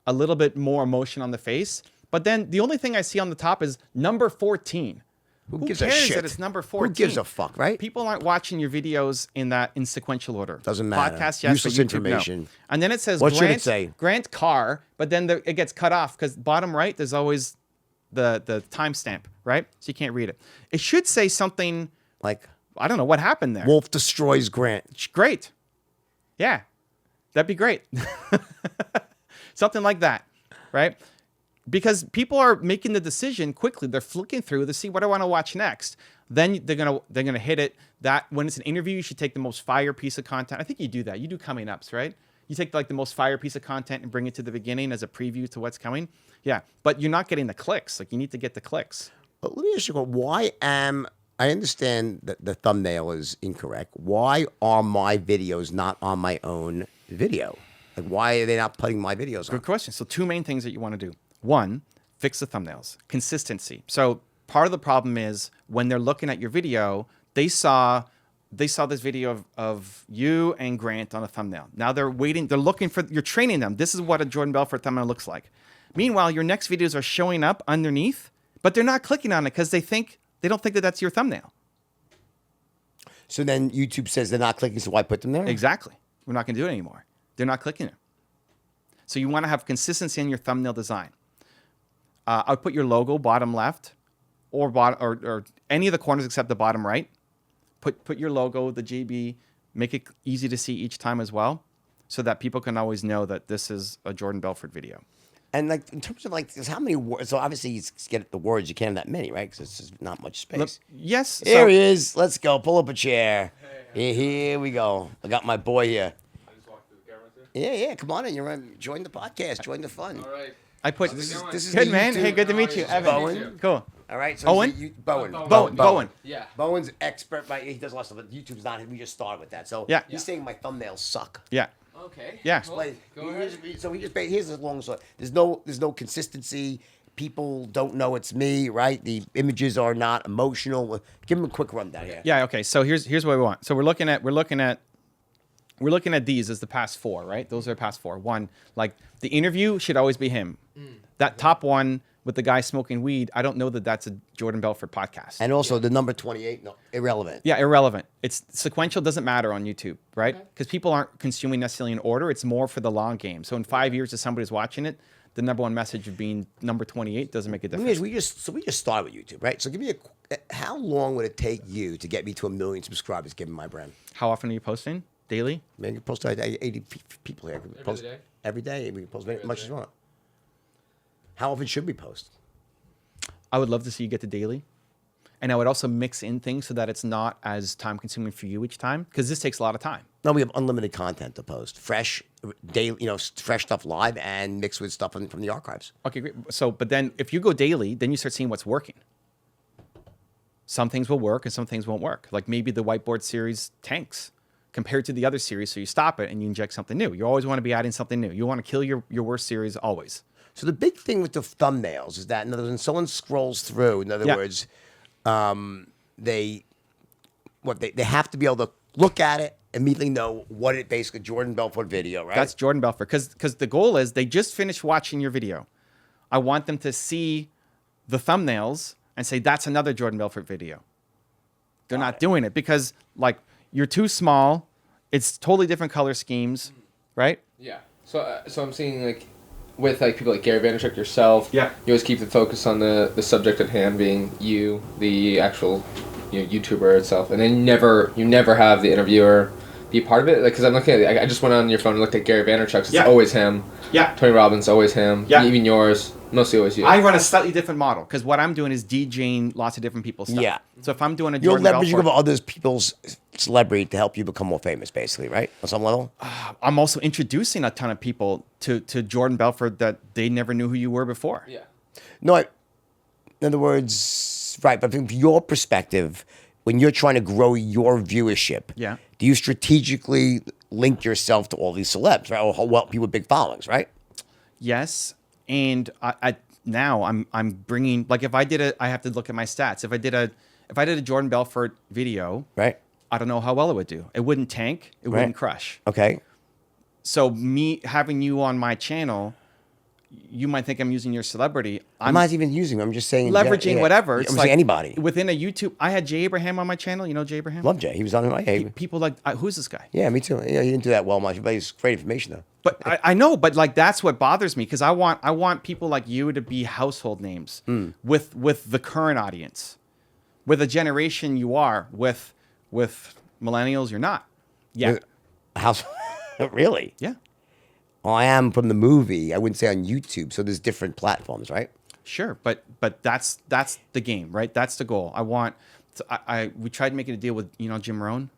B: a little bit more emotion on the face. But then the only thing I see on the top is number 14. Who
A: gives
B: cares
A: a shit?
B: that it's number 14?
A: Who gives a fuck, right?
B: People aren't watching your videos in sequential order.
A: Doesn't matter.
B: Podcast, yes,
A: Useless
B: but YouTube, no.
A: information.
B: And then it says
A: What should
B: Grant,
A: it say?
B: Grant Carr, but then it gets cut off because bottom right, there's always the timestamp, right? So you can't read it. It should say something
A: Like,
B: I don't know what happened there.
A: Wolf destroys Grant.
B: Great. Yeah. That'd be great. Something like that, right? Because people are making the decision quickly. They're flicking through to see what I want to watch next. Then they're gonna hit it. That when it's an interview, you should take the most fire piece of content. I think you do that. You do coming ups, right? You take like the most fire piece of content and bring it to the beginning as a preview to what's coming. Yeah, but you're not getting the clicks. Like you need to get the clicks.
A: But let me ask you, I understand that the thumbnail is incorrect. Why are my videos not on my own video? Like, why are they not putting my videos on?
B: Good question. So two main things that you want to do. One, fix the thumbnails. Consistency. So part of the problem is when they're looking at your video, they saw this video of you and Grant on a thumbnail. Now they're looking for, you're training them. This is what a Jordan Belfort thumbnail looks like. Meanwhile, your next videos are showing up underneath, but they're not clicking on it because they don't think that that's your thumbnail.
A: So then YouTube says they're not clicking, so why put them there?
B: Exactly. We're not going to do it anymore. They're not clicking it. So you want to have consistency in your thumbnail design. I would put your logo bottom left, or any of the corners except the bottom right. Put your logo, the GB, make it easy to see each time as well, so that people can always know that this is a Jordan Belfort video.
A: And like in terms of like, there's how many words? So obviously you get the words. You can't have that many, right? Because there's not much space.
B: Look, yes.
A: Here he is. Let's go. Pull up a chair. Here we go. I got my boy here.
C: I just walked through the camera too.
A: Yeah. Come on in. Join the podcast. Join the fun.
C: All right.
B: I put
A: This is
B: good
A: the
B: man.
A: YouTube-
B: Hey, good to meet you,
C: Bowen.
B: Evan.
A: Bowen.
B: Cool.
A: All right. So
B: Owen?
A: Bowen.
B: Bowen.
C: Yeah.
A: Bowen's expert, right? He does a lot of stuff, but YouTube's not. We just started with that. So
B: Yeah.
A: he's saying my thumbnails suck.
B: Yeah.
C: Okay.
B: Yeah.
C: Well,
A: Like,
C: go ahead.
A: here's the long story. There's no consistency. People don't know it's me, right? The images are not emotional. Give them a quick rundown here.
B: Yeah. Okay. So here's what we want. So we're looking at these as the past four, right? Those are the past four. One, like the interview should always be him. That top one with the guy smoking weed, I don't know that that's a Jordan Belfort podcast.
A: And also the number 28, no, irrelevant.
B: Yeah, irrelevant. It's sequential, doesn't matter on YouTube, right? Because people aren't consuming necessarily in order. It's more for the long game. So in 5 years, if somebody's watching it, the number one message of being number 28 doesn't make a difference.
A: We just started with YouTube, right? So give me how long would it take you to get me to 1 million subscribers, given my brand?
B: How often are you posting? Daily?
A: Man, you post 80 people here. Post
C: day?
A: Every day. We can post as much as you want. How often should we post?
B: I would love to see you get to daily. And I would also mix in things so that it's not as time consuming for you each time, because this takes a lot of time.
A: No, we have unlimited content to post. Fresh, daily, fresh stuff live and mixed with stuff from the archives.
B: Okay, great. So, but then if you go daily, then you start seeing what's working. Some things will work and some things won't work. Like maybe the whiteboard series tanks compared to the other series, so you stop it and you inject something new. You always want to be adding something new. You want to kill your worst series always.
A: So the big thing with the thumbnails is that, in other words, when someone scrolls through, in other words, they have to be able to look at it immediately know what it basically Jordan Belfort video, right?
B: That's Jordan Belfort. Because the goal is they just finished watching your video. I want them to see the thumbnails and say, that's another Jordan Belfort video. They're not doing it because like you're too small. It's totally different color schemes, right?
D: Yeah. So I'm seeing like with like people like Gary Vaynerchuk, yourself.
B: Yeah.
D: You always keep the focus on the subject at hand being you, the actual YouTuber itself, and then you never have the interviewer be part of it. Like, because I'm looking at it, I just went on your phone and looked at Gary Vaynerchuk's. It's always him.
B: Yeah.
D: Tony Robbins, always him.
B: Yeah.
D: Even yours, mostly always you.
B: I run a slightly different model because what I'm doing is DJing lots of different people's stuff.
A: Yeah.
B: So if I'm doing a
A: You're
B: Jordan
A: leveraging
B: Belfort,
A: of other people's celebrity to help you become more famous, basically, right? On some level.
B: I'm also introducing a ton of people to Jordan Belfort that they never knew who you were before.
D: Yeah.
A: No, in other words, right. But from your perspective, when you're trying to grow your viewership,
B: Yeah.
A: do you strategically link yourself to all these celebs, right? Or well, people with big followings, right?
B: Yes, and now I'm bringing like if I did I have to look at my stats. If I did a Jordan Belfort video,
A: Right.
B: I don't know how well it would do. It wouldn't tank. It
A: Right.
B: wouldn't crush.
A: Okay.
B: So me having you on my channel, you might think I'm using your celebrity.
A: I'm not even using them. I'm just saying
B: leveraging whatever.
A: I'm saying anybody.
B: within a YouTube. I had Jay Abraham on my channel. You know Jay Abraham?
A: Love Jay. He was on my. Hey,
B: People like who's this guy?
A: yeah, me too. Yeah, he didn't do that well much, but he's great information though.
B: But I know, but like that's what bothers me because I want people like you to be household names with the current audience, with the generation you are, with millennials you're not. Yeah,
A: House, really?
B: yeah,
A: Well, I am from the movie. I wouldn't say on YouTube. So there's different platforms, right?
B: sure. But that's the game, right? That's the goal. We tried making a deal with Jim Rohn.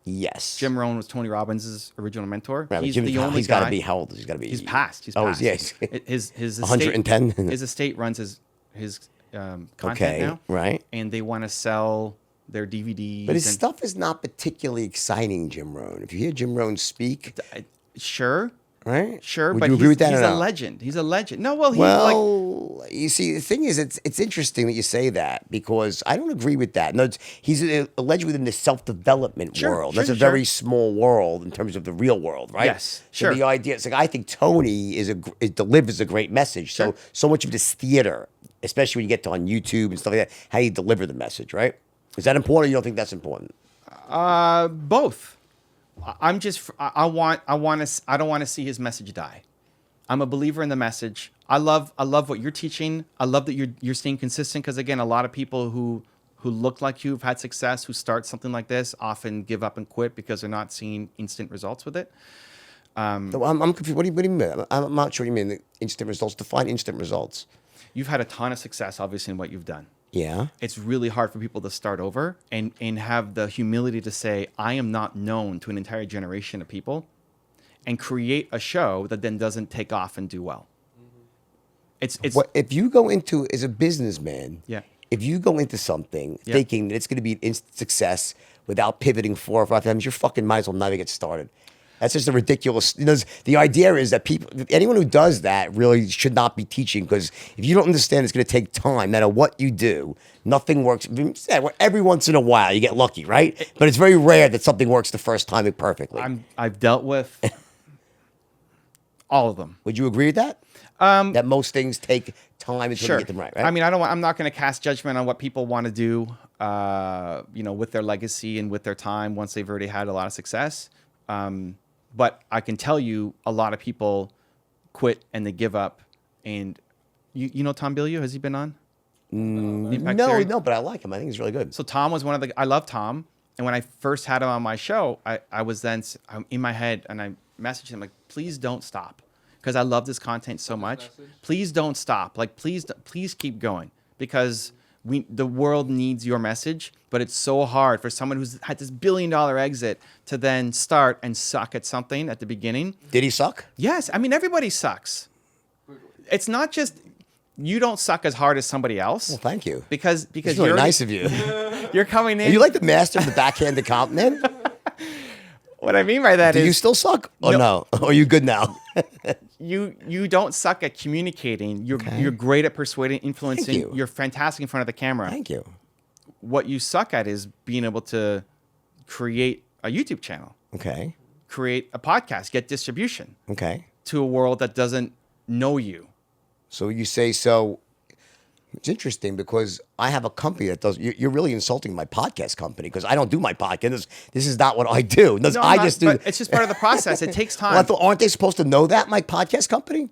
A: Yes.
B: Jim Rohn was Tony Robbins' original mentor.
A: Right, but
B: He's
A: Jim-
B: the only
A: he's
B: guy.
A: got to be how old? He's got to be.
B: He's passed. He's
A: Oh,
B: passed.
A: yes.
B: His estate,
A: 110?
B: His estate runs his content
A: Okay,
B: now,
A: right.
B: And they want to sell their DVDs.
A: But his
B: and-
A: stuff is not particularly exciting, Jim Rohn. If you hear Jim Rohn speak,
B: Sure,
A: right?
B: sure,
A: Would
B: but
A: you agree with that
B: he's
A: or
B: a
A: no?
B: legend. He's a legend. No, well,
A: Well, you see, the thing is, it's interesting that you say that because I don't agree with that. No, he's alleged within the self-development
B: Sure,
A: world.
B: sure,
A: That's a
B: sure.
A: very small world in terms of the real world, right?
B: Yes,
A: So
B: sure.
A: the idea, it's like I think Tony it delivers a great message.
B: Sure.
A: So much of this theater, especially when you get to on YouTube and stuff like that, how you deliver the message, right? Is that important? Or you don't think that's important?
B: both. I don't want to see his message die. I'm a believer in the message. I love what you're teaching. I love that you're staying consistent because again, a lot of people who look like you have had success, who start something like this, often give up and quit because they're not seeing instant results with it.
A: No, I'm confused. What do you mean? I'm not sure what you mean. The instant results. Define instant results.
B: You've had a ton of success, obviously, in what you've done.
A: Yeah.
B: It's really hard for people to start over and have the humility to say, I am not known to an entire generation of people, and create a show that then doesn't take off and do well. It's
A: What if you go into as a businessman?
B: Yeah.
A: If you go into something
B: Yeah.
A: thinking that it's going to be an instant success without pivoting 4 or 5 times, you fucking might as well never get started. That's just a ridiculous. The idea is that anyone who does that really should not be teaching because if you don't understand, it's going to take time. No matter what you do, nothing works. Every once in a while, you get lucky, right? But it's very rare that something works the first time perfectly.
B: I've dealt with all of them.
A: Would you agree with that? That most things take time until
B: Sure.
A: you get them right, right?
B: I mean, I'm not going to cast judgment on what people want to do, with their legacy and with their time once they've already had a lot of success. But I can tell you a lot of people quit and they give up. And you know Tom Bilyeu? Has he been on? The Impact Theory?
A: no, but I like him. I think he's really good.
B: So Tom was I love Tom. And when I first had him on my show, I was then in my head and I messaged him like, please don't stop. Because I love this content so much. Please don't stop. Like, please keep going. Because the world needs your message, but it's so hard for someone who's had this $1 billion exit to then start and suck at something at the beginning.
A: Did he suck?
B: Yes. I mean, everybody sucks. It's not just you don't suck as hard as somebody else.
A: Well, thank you.
B: Because
A: It's really nice of you.
B: you're coming
A: Are
B: in.
A: you like the master of the backhanded compliment?
B: What I mean by that
A: Do
B: is
A: you still suck? Or no? Or are you good now?
B: you don't suck at communicating. You're great at persuading, influencing.
A: Thank you.
B: You're fantastic in front of the camera.
A: Thank you.
B: What you suck at is being able to create a YouTube channel.
A: Okay.
B: Create a podcast, get distribution
A: Okay.
B: to a world that doesn't know you.
A: So you say so. It's interesting because I have a company that does. You're really insulting my podcast company because I don't do my podcast. This is not what I do.
B: No,
A: I
B: I'm not,
A: just do.
B: but it's just part of the process. It takes time.
A: Well, I thought, aren't they supposed to know that, my podcast company?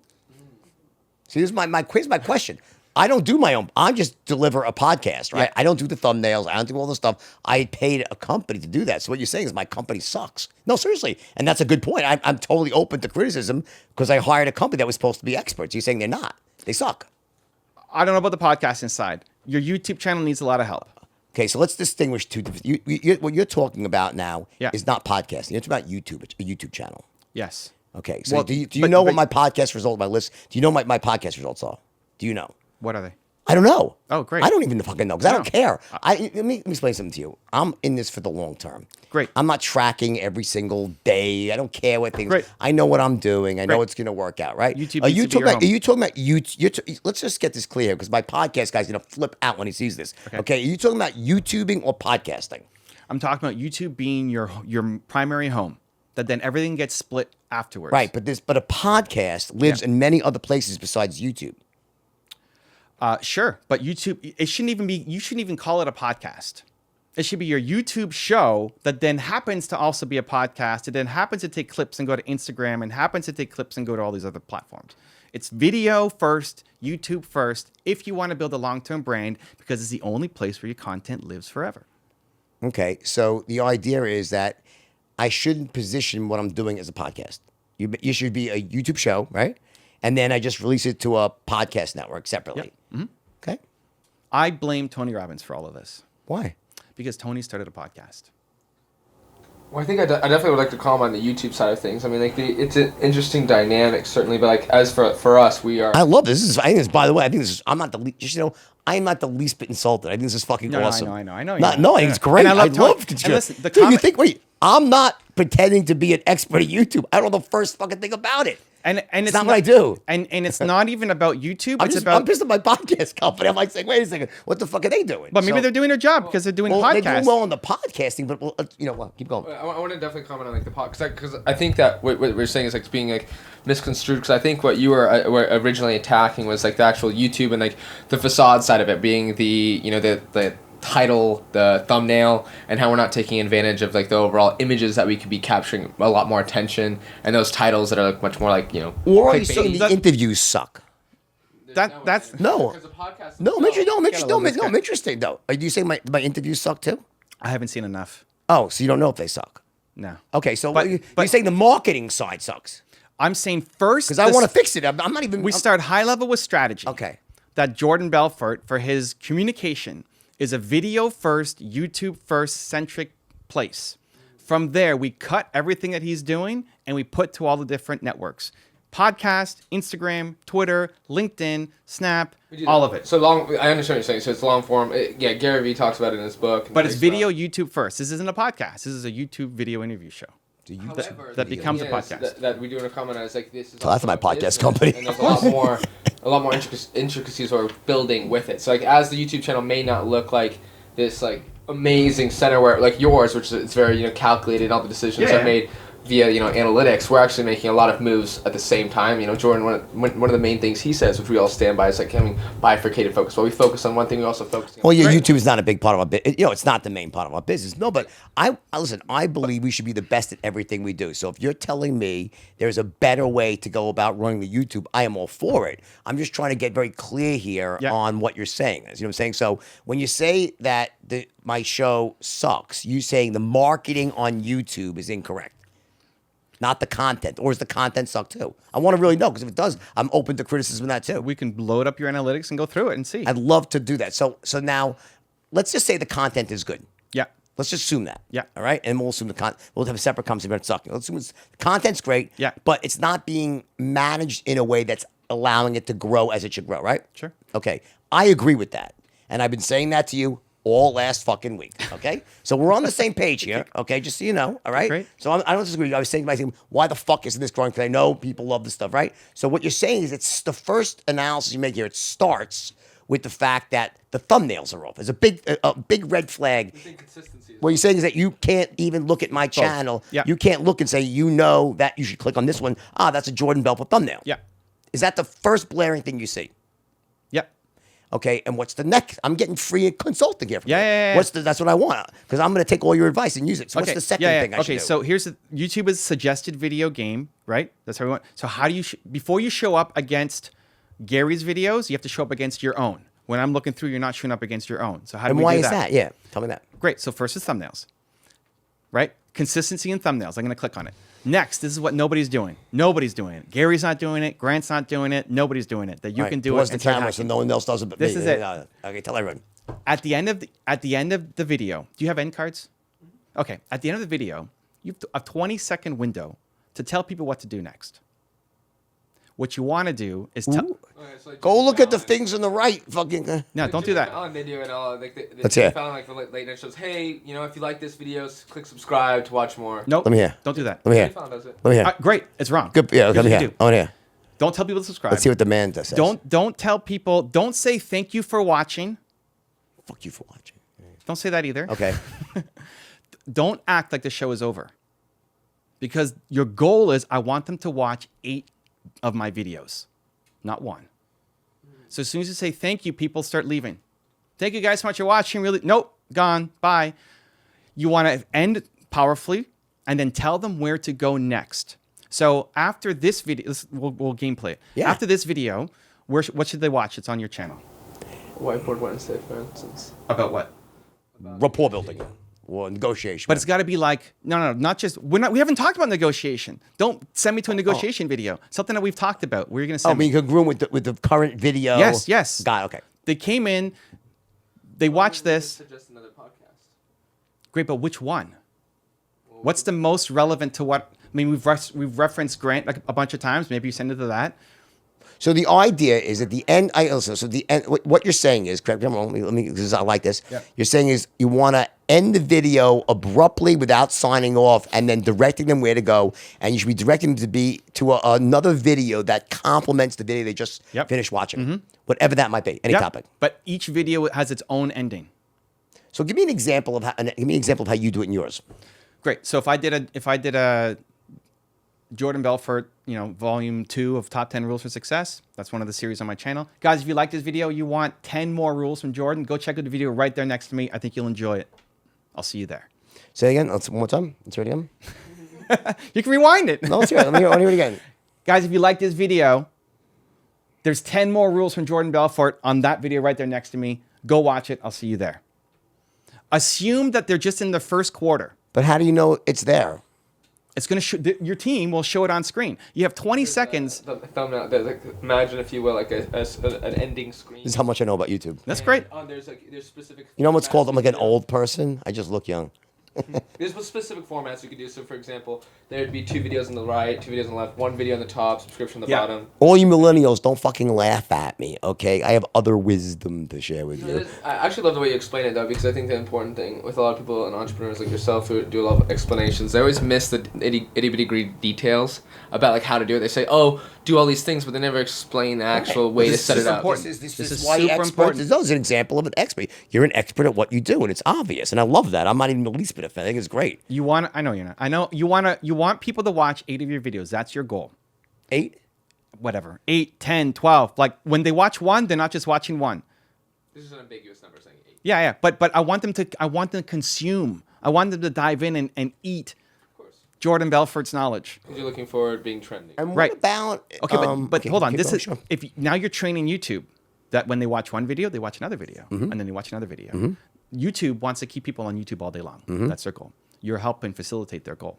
A: See, this is my quiz, my question. I don't do my own. I just deliver a podcast, right?
B: Yeah.
A: I don't do the thumbnails. I don't do all the stuff. I paid a company to do that. So what you're saying is my company sucks. No, seriously. And that's a good point. I'm totally open to criticism because I hired a company that was supposed to be experts. You're saying they're not. They suck.
B: I don't know about the podcasting side. Your YouTube channel needs a lot of help.
A: Okay, so let's distinguish two different. What you're talking about now is not podcasting. You're talking about YouTube. It's a YouTube channel.
B: Yes.
A: Okay, so
B: Well,
A: do you know what my podcast results, my list? Do you know what my podcast results are? Do you know?
B: What are they?
A: I don't know.
B: Oh, great.
A: I don't even fucking know because I don't
B: No.
A: care. Let me explain something to you. I'm in this for the long term.
B: Great.
A: I'm not tracking every single day. I don't care what things.
B: Great.
A: I know what I'm doing. I know
B: Great.
A: it's going to work out, right?
B: YouTube
A: Are
B: needs
A: you
B: to be
A: talking
B: your
A: about? Are
B: home.
A: you talking about YouTube? Let's just get this clear because my podcast guy's going to flip out when he sees this. Okay. Are you talking about YouTubing or podcasting?
B: I'm talking about YouTube being your primary home. That then everything gets split afterwards.
A: Right, but a podcast lives in many other places besides YouTube.
B: Sure, but YouTube, it shouldn't even be. You shouldn't even call it a podcast. It should be your YouTube show that then happens to also be a podcast. It then happens to take clips and go to Instagram, and happens to take clips and go to all these other platforms. It's video first, YouTube first, if you want to build a long-term brand, because it's the only place where your content lives forever.
A: Okay, so the idea is that I shouldn't position what I'm doing as a podcast. You should be a YouTube show, right? And then I just release it to a podcast network separately. Okay.
B: I blame Tony Robbins for all of this
A: Why?
B: because Tony started a podcast.
D: Well, I think I definitely would like to comment on the YouTube side of things. I mean, like it's an interesting dynamic, certainly. But like as for us, we are.
A: I love this. I think this. By the way, I think this is. I'm not the least. I'm not the least bit insulted. I think this is fucking awesome.
B: I know.
A: No, I think it's great.
B: And I love Tony.
A: it.
B: And listen, the
A: Dude, you
B: comment-
A: think? Wait, I'm not pretending to be an expert at YouTube. I don't know the first fucking thing about it.
B: And
A: It's not what I do.
B: And it's not even about YouTube.
A: I'm pissed at my podcast company. I'm like saying, wait a second, what the fuck are they doing?
B: But maybe
A: So-
B: they're doing their job because they're doing
A: Well,
B: podcasts.
A: they're doing well on the podcasting, but keep going.
D: I want to definitely comment on like the pod because I think that what we're saying is like it's being like misconstrued because I think what you were originally attacking was like the actual YouTube and like the facade side of it being the the title, the thumbnail, and how we're not taking advantage of like the overall images that we could be capturing a lot more attention and those titles that are like much more like
A: Or are you
D: clickbaity.
A: saying the interviews suck?
B: That's
A: No.
D: Because the podcast
A: No, I'm interested. No, I'm
B: Gotta
A: interested.
B: love this
A: I'm
B: guy.
A: interested though. Are you saying my interviews suck too?
B: I haven't seen enough.
A: Oh, so you don't know if they suck?
B: No.
A: Okay, so
B: But-
A: you're
B: but-
A: saying the marketing side sucks
B: I'm saying first
A: because I want to fix it. I'm not even.
B: We start high level with strategy.
A: Okay.
B: That Jordan Belfort, for his communication, is a video first, YouTube first centric place. From there, we cut everything that he's doing and we put to all the different networks. Podcast, Instagram, Twitter, LinkedIn, Snap, all of it.
D: So long. I understand what you're saying. So it's long form. Yeah, Gary Vee talks about it in his book.
B: But it's video YouTube first. This isn't a podcast. This is a YouTube video interview show.
D: However,
B: that
D: the
B: becomes a
D: thing is
B: podcast.
D: that we do in a comment on is like this is.
A: So that's my
D: also a
A: podcast
D: business,
A: company.
D: And there's a lot more intricacies we're building with it. So like as the YouTube channel may not look like this like amazing center where like yours, which is it's very calculated, all the decisions are made via analytics. We're actually making a lot of moves at the same time. Jordan, one of the main things he says, which we all stand by, is like having bifurcated focus. While we focus on one thing, we also focus on.
A: Well, yeah, YouTube is not a big part of our business. It's not the main part of our business. No, but listen. I believe we should be the best at everything we do. So if you're telling me there's a better way to go about running the YouTube, I am all for it. I'm just trying to get very clear here on what you're saying. You know what I'm saying? So when you say that my show sucks, you saying the marketing on YouTube is incorrect. Not the content, or does the content suck too? I want to really know because if it does, I'm open to criticism of that too.
B: We can load up your analytics and go through it and see.
A: I'd love to do that. So now, let's just say the content is good.
B: Yeah.
A: Let's just assume that.
B: Yeah.
A: All right, and we'll assume we'll have a separate conversation about it sucking. Let's assume the content's great.
B: Yeah.
A: But it's not being managed in a way that's allowing it to grow as it should grow. Right.
B: Sure.
A: Okay, I agree with that, and I've been saying that to you all last fucking week. Okay, so we're on the same page here. Okay, just so you know. All right.
B: Great.
A: So I don't disagree. I was saying to myself, why the fuck isn't this growing? Because I know people love this stuff, right? So what you're saying is it's the first analysis you make here. It starts with the fact that the thumbnails are off. There's a big red flag.
D: Inconsistency.
A: What you're saying is that you can't even look at my channel.
B: Yeah.
A: You can't look and say, you know that you should click on this one. Ah, that's a Jordan Belfort thumbnail.
B: Yeah.
A: Is that the first blaring thing you see?
B: Yep.
A: Okay, and what's the next? I'm getting free consulting here from
B: Yeah,
A: you.
B: yeah, yeah.
A: That's what I want, because I'm going to take all your advice and use it. So what's the second thing I should do?
B: Okay, so here's YouTube is suggested video game, right? That's how we want. So how do you before you show up against Gary's videos, you have to show up against your own. When I'm looking through, you're not showing up against your own. So how do
A: and
B: we
A: why
B: do
A: is that? Yeah, tell me that.
B: Great. So first is thumbnails, right? Consistency in thumbnails. I'm going to click on it. Next, this is what nobody's doing. Nobody's doing it. Gary's not doing it. Grant's not doing it. Nobody's doing it. That you can do it.
A: Pause the
B: and start
A: camera so
B: hacking.
A: no one else does it but
B: This
A: me.
B: is it.
A: Okay, tell everyone.
B: At the end of the video, do you have end cards? Okay. At the end of the video, you have a 20-second window to tell people what to do next. What you want to do is tell.
A: Ooh. Go look at the things on the right. Fucking.
B: No, don't do that.
D: They do it all. Like
A: Let's hear.
D: found like the late night shows. Hey, if you like this video, click subscribe to watch more.
B: Nope.
A: Let me hear.
B: Don't do that.
A: Let me hear.
D: Found does it.
A: Let me hear.
B: Great. It's wrong.
A: Good. Yeah,
B: Here's
A: let me
B: what
A: hear.
B: you do.
A: I want to hear.
B: Don't tell people to subscribe.
A: Let's see what the man says.
B: Don't tell people. Don't say thank you for watching.
A: Fuck you for watching.
B: Don't say that either.
A: Okay.
B: Don't act like the show is over. Because your goal is I want them to watch 8 of my videos, not 1. So as soon as you say thank you, people start leaving. Thank you guys so much for watching. Really, nope, gone, bye. You want to end powerfully and then tell them where to go next. So after this video, we'll gameplay it.
A: Yeah.
B: After this video, what should they watch? It's on your channel.
D: Whiteboard Wednesday, for instance.
B: About what?
A: Rapport building. Well, negotiation.
B: But it's got to be like, no, not just, we haven't talked about negotiation. Don't send me to a negotiation video. Something that we've taled about. Where you're going to send
A: I mean,
B: me.
A: you could groom with the current video.
B: Yes.
A: Got it, okay.
B: They came in, they watched this.
D: Suggest another podcast.
B: Great, but which one? What's the most relevant to what? I mean, we've referenced Grant like a bunch of times. Maybe you send it to that.
A: So the idea is at the end. What you're saying is, correct me if I'm wrong, let me, because I like this.
B: Yeah.
A: You're saying is you want to end the video abruptly without signing off, and then directing them where to go, and you should be directing them to another video that complements the video they just finished watching, whatever that might be, any
B: Yep.
A: topic.
B: But each video has its own ending.
A: So give me an example of how you do it in yours.
B: Great. So if I did a Jordan Belfort, volume 2 of Top 10 Rules for Success. That's one of the series on my channel. Guys, if you like this video, you want 10 more rules from Jordan, go check out the video right there next to me. I think you'll enjoy it. I'll see you there.
A: Say it again. One more time. Let's hear it again.
B: You can rewind it.
A: No, let's hear it. Let me hear it again.
B: Guys, if you like this video, there's 10 more rules from Jordan Belfort on that video right there next to me. Go watch it. I'll see you there. Assume that they're just in the first quarter.
A: But how do you know it's there?
B: It's going to your team will show it on screen. You have 20 seconds.
D: The thumbnail. Imagine, if you will, like an ending screen.
A: This is how much I know about YouTube.
B: That's great.
D: There's specific.
A: You know what's called? I'm like an
D: formats.
A: old person. I just look young.
D: There's specific formats you could do. So, for example, there'd be 2 videos on the right, 2 videos on the left, 1 video on the top, subscription on the bottom.
A: All you millennials, don't fucking laugh at me, okay? I have other wisdom to share with you.
D: I actually love the way you explain it, though, because I think the important thing with a lot of people and entrepreneurs like yourself who do a lot of explanations, they always miss the itty-bitty details about like how to do it. They say, "Oh, do all these things," but they never explain the actual way to set it up.
A: This
B: This
A: is
B: is
A: why
B: super
A: experts.
B: important.
A: This is an example of an expert. You're an expert at what you do, and it's obvious. And I love that. I'm not even the least bit offended. I think it's great.
B: I know you're not. I know you want people to watch 8 of your videos. That's your goal.
A: 8?
B: Whatever. 8, 10, 12. Like when they watch 1, they're not just watching 1.
D: This is an ambiguous number saying 8.
B: Yeah. But I want them to consume. I want them to dive in and eat
D: Of course.
B: Jordan Belfort's knowledge.
D: Because you're looking for it being trending.
A: And
B: Right.
A: what about...
B: Okay, but hold on.
A: keep
B: This
A: going,
B: is
A: sure.
B: now you're training YouTube that when they watch one video, they watch another video, and then they watch another video. YouTube wants to keep people on YouTube all day long. That's their goal. You're helping facilitate their goal.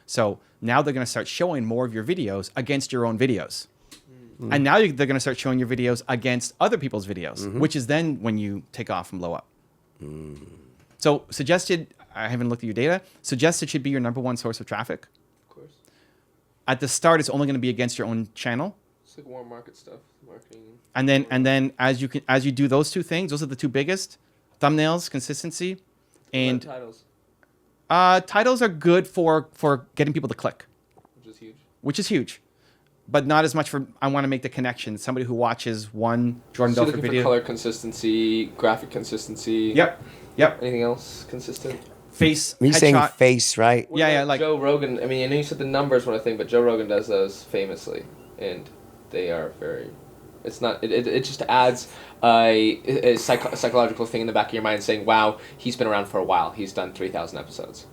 B: So now they're going to start showing more of your videos against your own videos. And now they're going to start showing your videos against other people's videos, which is then when you take off and blow up. So suggested, I haven't looked at your data, suggested should be your number 1 source of traffic.
D: Of course.
B: At the start, it's only going to be against your own channel.
D: It's like warm market stuff, marketing.
B: And then as you do those 2 things, those are the 2 biggest: thumbnails, consistency, and
D: titles,
B: titles are good for getting people to click,
D: which is huge.
B: which is huge. but not as much for I want to make the connection. Somebody who watches one Jordan
D: So
B: Belfort
D: looking
B: video.
D: for color consistency, graphic consistency.
B: Yep.
D: Anything else consistent?
B: Face.
A: He's saying
B: headshot.
A: face, right?
D: What
B: Yeah,
D: about
B: yeah, like-
D: Joe Rogan. I mean, I know you said the numbers were a thing, but Joe Rogan does those famously, and they are very. It's not. It just adds a psychological thing in the back of your mind, saying, "Wow, he's been around for a while. He's done 3,000 episodes."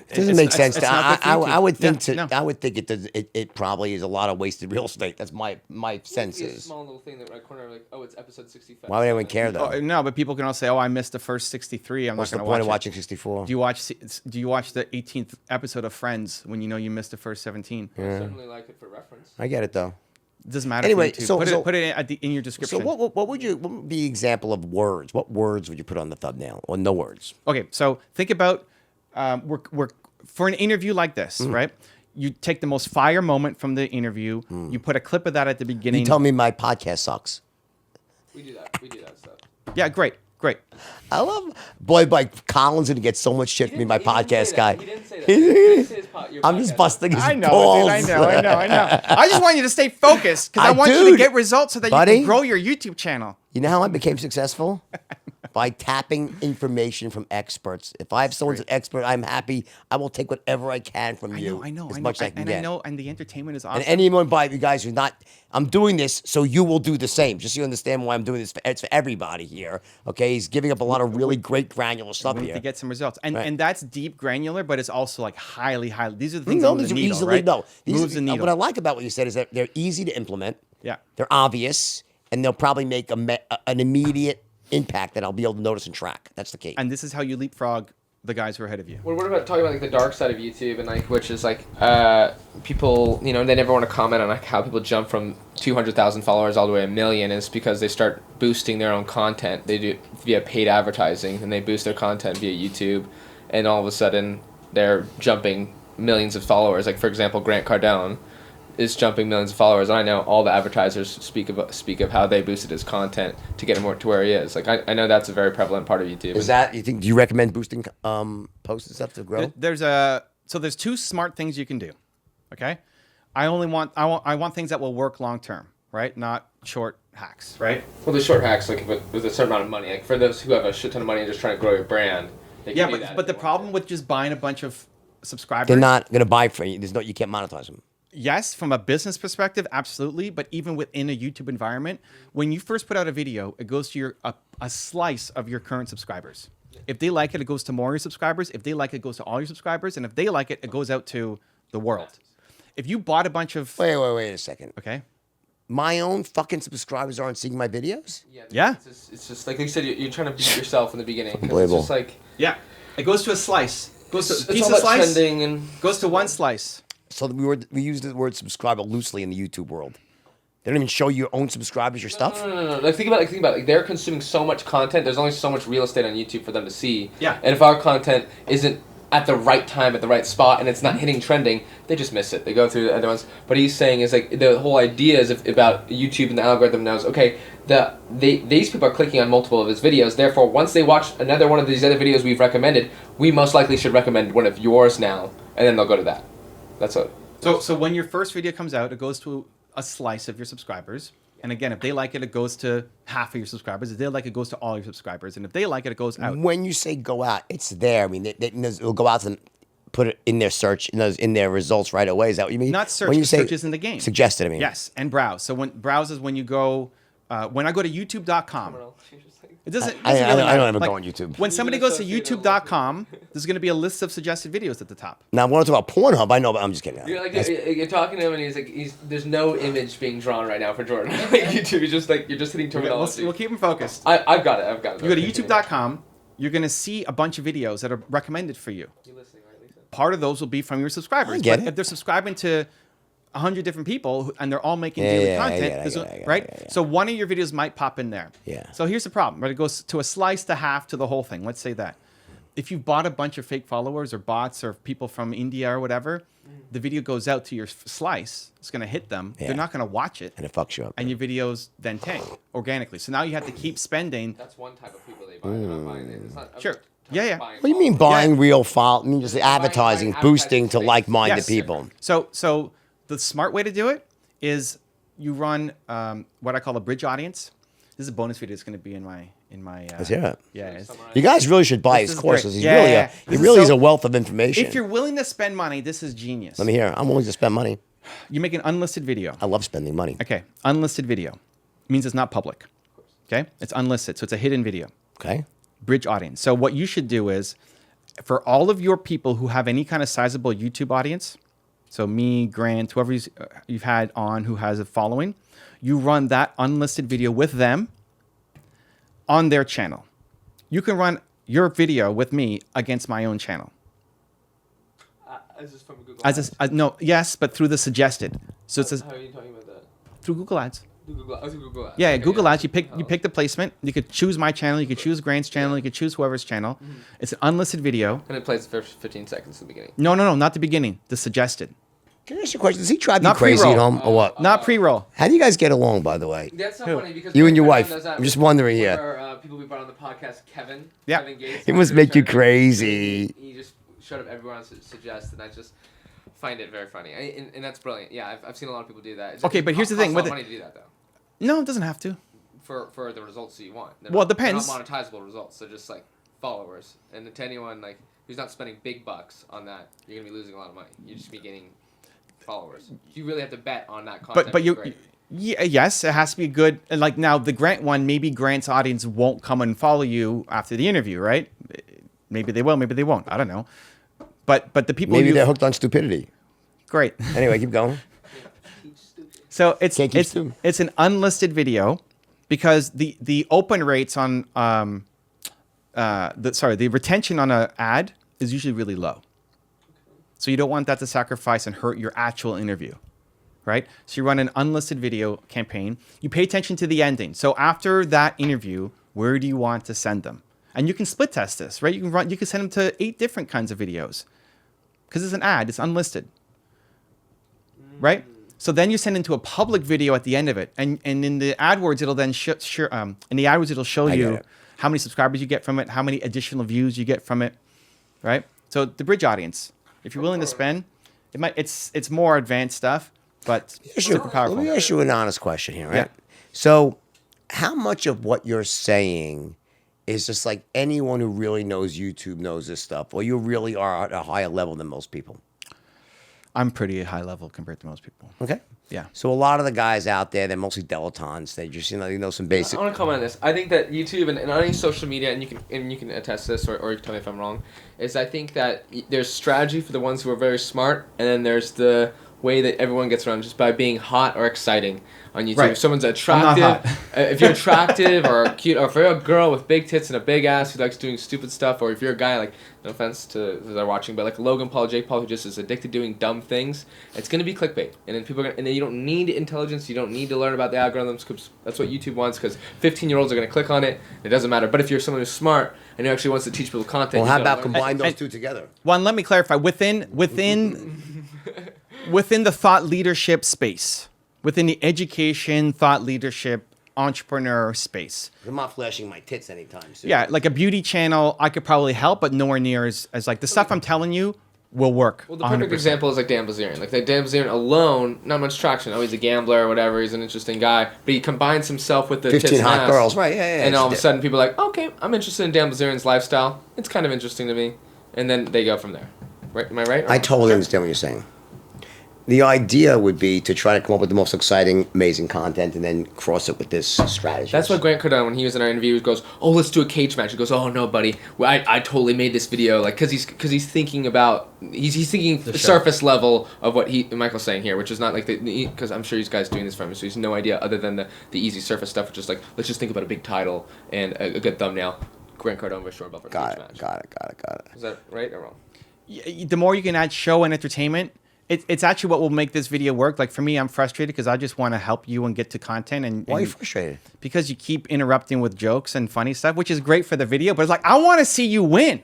A: It doesn't
B: It's-
A: make
B: it's-
A: sense.
B: it's not good for
A: I would
B: YouTube.
A: think
B: No.
A: I would think it does. It probably is a lot of wasted real estate. That's my sense
D: It's a
A: is.
D: small little thing that right corner, like, oh, it's episode 65.
A: Why would anyone care though?
B: Oh, no, but people can all say, "Oh, I missed the first 63. I'm
A: What's the
B: not
A: point
B: going
A: of
B: to watch
A: watching 64?
B: Do you watch the 18th episode of Friends when you know you missed the first 17?
D: I certainly like it for reference.
A: I get it though.
B: It doesn't matter.
A: Anyway,
B: for YouTube.
A: so-
B: put it in your
A: So
B: description.
A: what would be an example of words? What words would you put on the thumbnail or no words?
B: Okay, so think about we're for an interview like this,
A: Mm.
B: right? You take the most fire moment from the interview. You put a clip of that at the beginning.
A: You tell me my podcast sucks.
D: We do that. We do that stuff.
B: Yeah, great.
A: I love boy, like Colin's gonna get so much shit from me, my podcast guy.
D: He didn't say that. He didn't say his your
A: I'm just
D: podcast.
A: busting his
B: I know,
A: balls.
B: dude, I know. I just want you to stay focused because I want you to
A: Dude,
B: get results so that you
A: buddy.
B: can grow your YouTube channel.
A: You know how I became successful? By tapping information from experts. If I have someone's an expert, I'm happy. I will take whatever I can from you.
B: I know.
A: As much as I can
B: and
A: get.
B: I know, and the entertainment is awesome.
A: And anyone by you guys who's not, I'm doing this so you will do the same. Just so you understand why I'm doing this. It's for everybody here. Okay, he's giving up a lot of really great granular stuff
B: We need
A: here.
B: to get some results, and
A: Right.
B: and that's deep granular, but it's also like highly. These are the things
A: No,
B: that move
A: these
B: the
A: are
B: needle,
A: easily
B: right?
A: no.
B: Moves the needle.
A: What I like about what you said is that they're easy to implement.
B: Yeah.
A: They're obvious, and they'll probably make an immediate impact that I'll be able to notice and track. That's the key.
B: And this is how you leapfrog the guys who are ahead of you.
D: Well, what about talking about like the dark side of YouTube and like which is like people they never want to comment on like how people jump from 200,000 followers all the way to 1 million is because they start boosting their own content. They do it via paid advertising and they boost their content via YouTube, and all of a sudden they're jumping millions of followers. Like for example, Grant Cardone is jumping millions of followers, and I know all the advertisers speak of how they boosted his content to get him to where he is. Like I know that's a very prevalent part of YouTube.
A: Is that you think? Do you recommend boosting posts and stuff to grow?
B: There's two smart things you can do. Okay, I want things that will work long term, right? Not short hacks, right?
D: Well, the short hacks, like with a certain amount of money, like for those who have a shit ton of money and just trying to grow your brand. They can
B: Yeah,
D: do
B: but
D: that
B: but
D: if
B: the
D: they want
B: problem
D: to.
B: with just buying a bunch of subscribers,
A: They're not going to buy for you. There's no, you can't monetize them.
B: yes, from a business perspective, absolutely. But even within a YouTube environment, when you first put out a video, it goes to a slice of your current subscribers. If they like it, it goes to more of your subscribers. If they like it, it goes to all your subscribers. And if they like it, it goes out to the world. If you bought a bunch of
A: Wait a second.
B: okay,
A: My own fucking subscribers aren't seeing my videos?
B: Yeah.
D: It's just like you said, you're trying to beat yourself in the beginning. 'cause
A: Unbelievable.
D: It's just like
B: yeah, it goes to a slice. Goes to
D: it's
B: piece
D: all
B: of
D: about
B: slice.
D: trending and
B: Goes to one slice.
A: So we use the word subscriber loosely in the YouTube world. They don't even show your own subscribers your stuff.
D: No. Like think about it. Like they're consuming so much content. There's only so much real estate on YouTube for them to see.
B: Yeah.
D: And if our content isn't at the right time, at the right spot, and it's not hitting trending, they just miss it. They go through the other ones. But he's saying is like the whole idea is about YouTube and the algorithm knows, okay, these people are clicking on multiple of his videos. Therefore, once they watch another one of these other videos we've recommended, we most likely should recommend one of yours now, and then they'll go to that. That's what.
B: So when your first video comes out, it goes to a slice of your subscribers. And again, if they like it, it goes to half of your subscribers. If they like it, it goes to all your subscribers. And if they like it, it goes out.
A: When you say go out, it's there. I mean, it'll go out and put it in their search, in their results right away. Is that what you mean?
B: Not search,
A: When you
B: but
A: say
B: search is in the game.
A: Suggested, I mean.
B: Yes, and browse. So browse is when you go, when I go to youtube.com. It doesn't.
A: I
B: doesn't really
A: don't
B: matter.
A: ever go on YouTube.
B: When somebody
D: Even
B: goes to
D: associate it
B: youtube.com, there's going to be a list of suggested videos at the top.
A: Now, I want to talk about Pornhub. I know, but I'm just kidding.
D: You're like
A: That's-
D: you're talking to him and he's like there's no image being drawn right now for Jordan. Like YouTube is just like you're just hitting terminology.
B: We'll keep them focused.
D: I've got it.
B: You go to youtube.com, you're going to see a bunch of videos that are recommended for you.
D: You listening, right, Lisa?
B: Part of those will be from your subscribers.
A: I get
B: But
A: it.
B: if they're subscribing to 100 different people and they're all making
A: Yeah,
B: daily
A: yeah, I
B: content,
A: get it, I
B: there's
A: get
B: a-
A: it, I get it,
B: right?
A: I get it.
B: So one of your videos might pop in there.
A: Yeah.
B: So here's the problem, right? It goes to a slice to half to the whole thing. Let's say that. If you bought a bunch of fake followers or bots or people from India or whatever, the video goes out to your slice. It's going to hit them.
A: Yeah.
B: They're not going to watch it.
A: And it fucks you up.
B: And your videos then tank organically. So now you have to keep spending.
D: That's one type of people they buy. They're not buying it. It's not
B: Sure.
D: type
B: Yeah,
D: of
B: yeah.
D: buying
A: What do you mean
D: followers.
A: buying real follow? I mean, just
D: Buying
A: advertising, boosting to
D: advertising
A: like-minded
B: Yes.
A: people.
B: So the smart way to do it is you run what I call a bridge audience. This is a bonus video. It's going to be in my
A: Let's hear it.
B: yeah. It's,
A: You guys really should buy
B: This
A: his
B: is
A: courses.
B: great.
A: He's
B: Yeah,
A: really
B: yeah.
A: he really is
B: So,
A: a wealth of information.
B: if you're willing to spend money, this is genius.
A: Let me hear. I'm willing to spend money.
B: You make an unlisted video.
A: I love spending money.
B: Okay, unlisted video means it's not public. Okay, it's unlisted, so it's a hidden video.
A: Okay.
B: Bridge audience. So what you should do is, for all of your people who have any kind of sizable YouTube audience, so me, Grant, whoever you've had on who has a following, you run that unlisted video with them on their channel. You can run your video with me against my own channel.
D: Is this from Google?
B: No, yes, but through the suggested. So it's
D: How are you talking about that?
B: through Google Ads.
D: Google Ads.
B: Yeah,
D: Okay,
B: Google
D: yeah.
B: Ads. You pick the placement. You could choose my channel. You could choose Grant's channel. You could choose whoever's channel. It's an unlisted video.
D: And it plays the first 15 seconds at the beginning.
B: No, not the beginning. The suggested.
A: Can I ask you a question? Does he drive you
B: Not
A: crazy
B: pre-roll.
A: at home or what?
B: Not pre-roll.
A: How do you guys get along, by the way?
D: That's so
B: Who?
D: funny because
A: You and your
D: Grant
A: wife.
D: does that
A: I'm just
D: with
A: wondering
D: one of
A: here.
D: our, people we brought on the podcast, Kevin.
B: Yeah.
D: Kevin Gates.
A: It must make you crazy.
D: He just showed up everyone to suggest, and I just find it very funny. And that's brilliant. Yeah, I've seen a lot of people do that.
B: Okay, but here's the thing
D: Costs
B: with
D: a lot of money to do that though.
B: No, it doesn't have to.
D: For the results that you want.
B: Well, it depends.
D: They're not monetizable results. They're just like followers. And to anyone like who's not spending big bucks on that, you're gonna be losing a lot of money. You're just be getting followers. You really have to bet on that content.
B: But
D: Great.
B: yes, it has to be good. And like now, the Grant one, maybe Grant's audience won't come and follow you after the interview, right? Maybe they will, maybe they won't. I don't know. But the people
A: Maybe they're hooked on stupidity.
B: great.
A: Anyway, keep going.
B: So it's
A: Can't keep stupid.
B: it's an unlisted video because the open rates on the retention on an ad is usually really low. So you don't want that to sacrifice and hurt your actual interview, right? So you run an unlisted video campaign. You pay attention to the ending. So after that interview, where do you want to send them? And you can split test this, right? You can send them to 8 different kinds of videos because it's an ad. It's unlisted, right? So then you send into a public video at the end of it, and in the AdWords it'll then in the AdWords it'll show
A: I get
B: you
A: it.
B: how many subscribers you get from it, how many additional views you get from it, right? So the bridge audience, if you're willing to spend, it's more advanced stuff, but super powerful.
A: Let me ask you an honest question here, right?
B: Yeah.
A: So, how much of what you're saying is just like anyone who really knows YouTube knows this stuff, or you really are at a higher level than most people?
B: I'm pretty high level compared to most people.
A: Okay.
B: Yeah.
A: So a lot of the guys out there, they're mostly dilettantes. They just they know some basic.
D: I want to comment on this. I think that YouTube and any social media, and you can attest to this, or you can tell me if I'm wrong, is I think that there's strategy for the ones who are very smart, and then there's the way that everyone gets around just by being hot or exciting on YouTube.
B: Right.
D: If someone's
B: I'm not
D: attractive,
B: hot.
D: if you're attractive or cute, or if you're a girl with big tits and a big ass who likes doing stupid stuff, or if you're a guy, like, no offense to those that are watching, but like Logan Paul, Jake Paul, who just is addicted to doing dumb things, it's going to be clickbait. And then people are gonna, and then you don't need intelligence, you don't need to learn about the algorithms, because that's what YouTube wants, because 15-year-olds are going to click on it, it doesn't matter. But if you're someone who's smart and who actually wants to teach people content,
A: Well,
D: you
A: how
D: gotta
A: about
D: learn.
A: combine those
B: And-
A: two together?
B: One, let me clarify. Within the thought leadership space, within the education, thought leadership, entrepreneur space.
A: I'm not flashing my tits anytime soon.
B: Yeah, like a beauty channel, I could probably help, but nowhere near as like the stuff I'm telling you will work.
D: Well, the perfect
B: 100%.
D: example is like Dan Bilzerian. Like Dan Bilzerian alone, not much traction. Oh, he's a gambler or whatever. He's an interesting guy, but he combines himself with the
A: 15
D: tits and
A: hot
D: ass.
A: girls. Right, yeah.
D: And all of a
A: It's-
D: sudden, people are like, okay, I'm interested in Dan Bilzerian's lifestyle. It's kind of interesting to me, and then they go from there. Right? Am I right?
A: I totally understand what you're saying. The idea would be to try to come up with the most exciting, amazing content and then cross it with this strategy.
D: That's what Grant Cardone, when he was in our interview, he goes, "Oh, let's do a cage match." He goes, "Oh no, buddy, well, I totally made this video like because he's thinking about he's thinking the surface level of what Michael's saying here, which is not like because I'm sure these guys doing this for him, so he's no idea other than the easy surface stuff, which is like let's just think about a big title and a good thumbnail. Grant Cardone versus Short Belfort cage match.
A: Got it.
D: Is that right or wrong?
B: The more you can add show and entertainment, it's actually what will make this video work. Like for me, I'm frustrated because I just want to help you and get to content. And
A: Why are you frustrated?
B: Because you keep interrupting with jokes and funny stuff, which is great for the video. But it's like I want to see you win,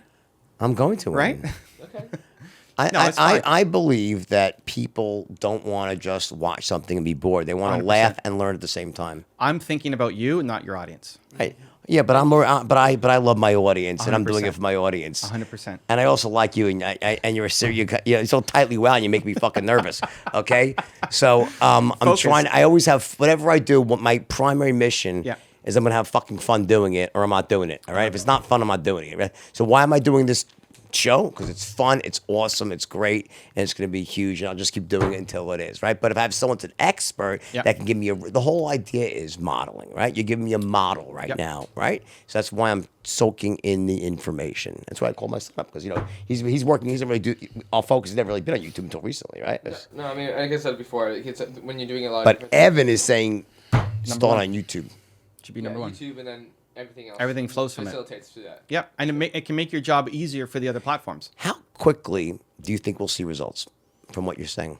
A: I'm going to
B: right?
A: win.
D: Okay.
B: No, it's fine.
A: I believe that people don't want to just watch something and be bored. They want to
B: 100%.
A: laugh and learn at the same time.
B: I'm thinking about you, not your audience.
A: Right. Yeah, but I'm more, but I love my audience, and I'm doing it
B: 100%.
A: for my audience.
B: 100%.
A: And I also like you, and you're so tightly wound, you make me fucking nervous. Okay, so I'm
B: Focus.
A: trying. I always have whatever I do. What my primary mission
B: Yeah.
A: is, I'm gonna have fucking fun doing it, or I'm not doing it. All right, if it's not fun, I'm not doing it. Right? So why am I doing this show? Because it's fun, it's awesome, it's great, and it's going to be huge, and I'll just keep doing it until it is, right? But if I have someone that's an expert
B: Yeah.
A: that can give me the whole idea is modeling, right? You're giving me a model right
B: Yep.
A: now, right? So that's why I'm soaking in the information. That's why I call my son up, because he's working. He doesn't really do. Our focus has never really been on YouTube until recently, right?
D: No, I mean, like I said before, when you're doing a lot.
A: But
D: of
A: Evan is saying start
B: one.
A: on YouTube.
B: Should be number one.
D: YouTube, and then everything else.
B: Everything flows from it.
D: Facilitates through that.
B: Yeah, and it can make your job easier for the other platforms.
A: How quickly do you think we'll see results from what you're saying?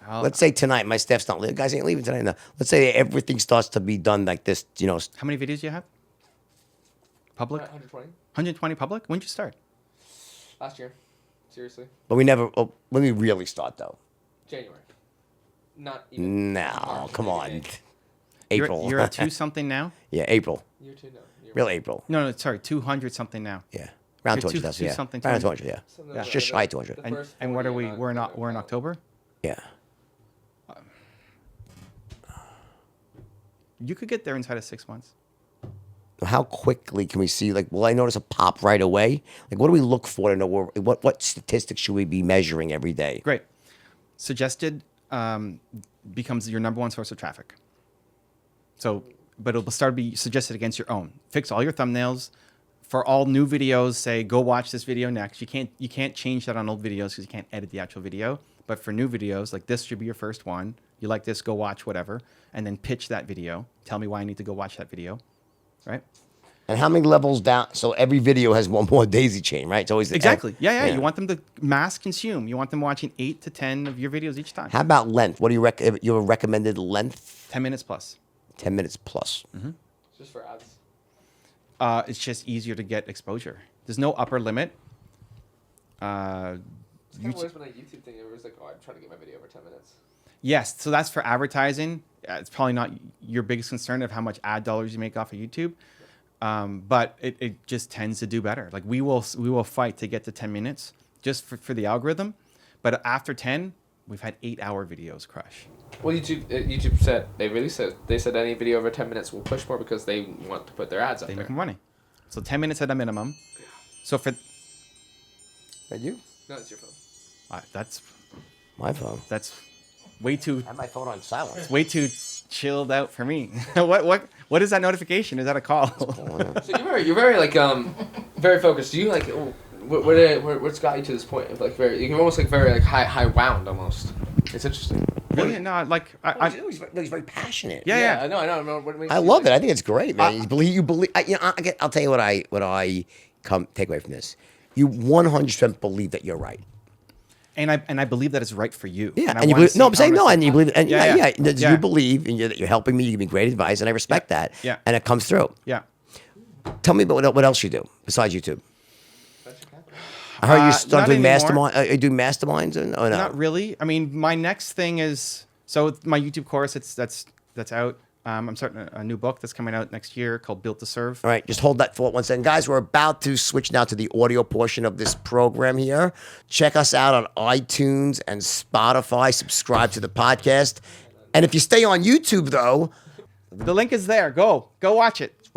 B: I'll-
A: Let's say tonight, my staff's not leaving. Guys ain't leaving tonight. No. Let's say everything starts to be done like this.
B: How many videos do you have? Public?
D: 120
B: 120 public? When did you start?
D: last year. Seriously,
A: But we never. Oh, when we really start though.
D: January. Not even.
A: No,
D: March,
A: come
D: maybe
A: on.
D: May.
A: April.
B: You're at 2 something now?
A: Yeah, April.
D: Year two, no. Year
A: Real
D: one.
A: April.
B: No, sorry, 200 something now.
A: Yeah. Around
B: You're
A: 200,000.
B: two
A: Yeah.
B: something,
A: Around
B: 200.
A: 200. Yeah.
D: Something
B: Yeah.
D: like
A: Just
D: that.
A: shy of 200.
D: The
B: And,
D: first
B: and what are
D: 40
B: we?
D: not-
B: We're
D: not
B: in
D: felt.
B: October.
A: Yeah.
B: You could get there inside of 6 months.
A: How quickly can we see? Like, will I notice a pop right away? Like, what do we look for to know what statistics should we be measuring every day?
B: Great. Suggested becomes your number one source of traffic. So, but it'll start to be suggested against your own. Fix all your thumbnails. For all new videos, say go watch this video next. You can't change that on old videos because you can't edit the actual video. But for new videos, like this should be your first one. You like this, go watch whatever, and then pitch that video. Tell me why I need to go watch that video, right?
A: And how many levels down? So every video has one more daisy chain, right? It's always
B: Exactly. Yeah. You want them to mass consume. You want them watching 8 to 10 of your videos each time.
A: How about length? What do you your recommended length?
B: 10 minutes plus.
A: 10 minutes plus.
D: Just for ads.
B: It's just easier to get exposure. There's no upper limit.
D: It's kind of always been a YouTube thing. It was like, oh, I'm trying to get my video over 10 minutes.
B: Yes, so that's for advertising. It's probably not your biggest concern of how much ad dollars you make off of YouTube, but it just tends to do better. Like we will fight to get to 10 minutes just for the algorithm, but after 10, we've had 8-hour videos crush.
D: Well, YouTube said they said any video over 10 minutes will push more because they want to put their ads up
B: They
D: there.
B: make more money. So 10 minutes at a minimum. So for
A: That you?
D: No, it's your phone.
B: that's
A: My phone.
B: way too
A: I have my phone on silent.
B: way too chilled out for me. What is that notification? Is that a call?
D: So you're very like very focused. Do you like what's got you to this point of like you're almost like very like high wound almost. It's interesting.
B: Really? No, like
A: He's very passionate.
B: yeah.
D: I know. What makes
A: I
D: you,
A: love
D: like-
A: it. I think it's great, man. You believe. I'll tell you what I take away from this. You 100% believe that you're right.
B: And I believe that it's right for you.
A: Yeah,
B: I
A: and you
B: wanna
A: believe. No, I'm
B: see-
A: saying
B: I
A: no,
B: wanna
A: and you believe. And
B: Yeah,
A: yeah,
B: yeah.
A: you believe, and that you're helping me. You give me great advice, and I respect that.
B: Yeah.
A: and it comes through.
B: Yeah.
A: Tell me about what else you do besides YouTube. I heard you start
B: not
A: doing
B: anymore.
A: mastermind. You do masterminds, or no?
B: Not really. I mean, my next thing is my YouTube course. That's out. I'm starting a new book that's coming out next year called Built to Serve.
A: All right, just hold that thought 1 second. Guys, we're about to switch now to the audio portion of this program here. Check us out on iTunes and Spotify. Subscribe to the podcast. And if you stay on YouTube, though,
B: The link is there. Go watch it.
A: it's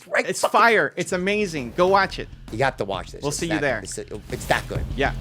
A: right.
B: It's
A: fucking-
B: fire. It's amazing. Go watch it.
A: You have to watch this.
B: We'll
A: It's
B: see you
A: that-
B: there.
A: It's that good.
B: Yeah.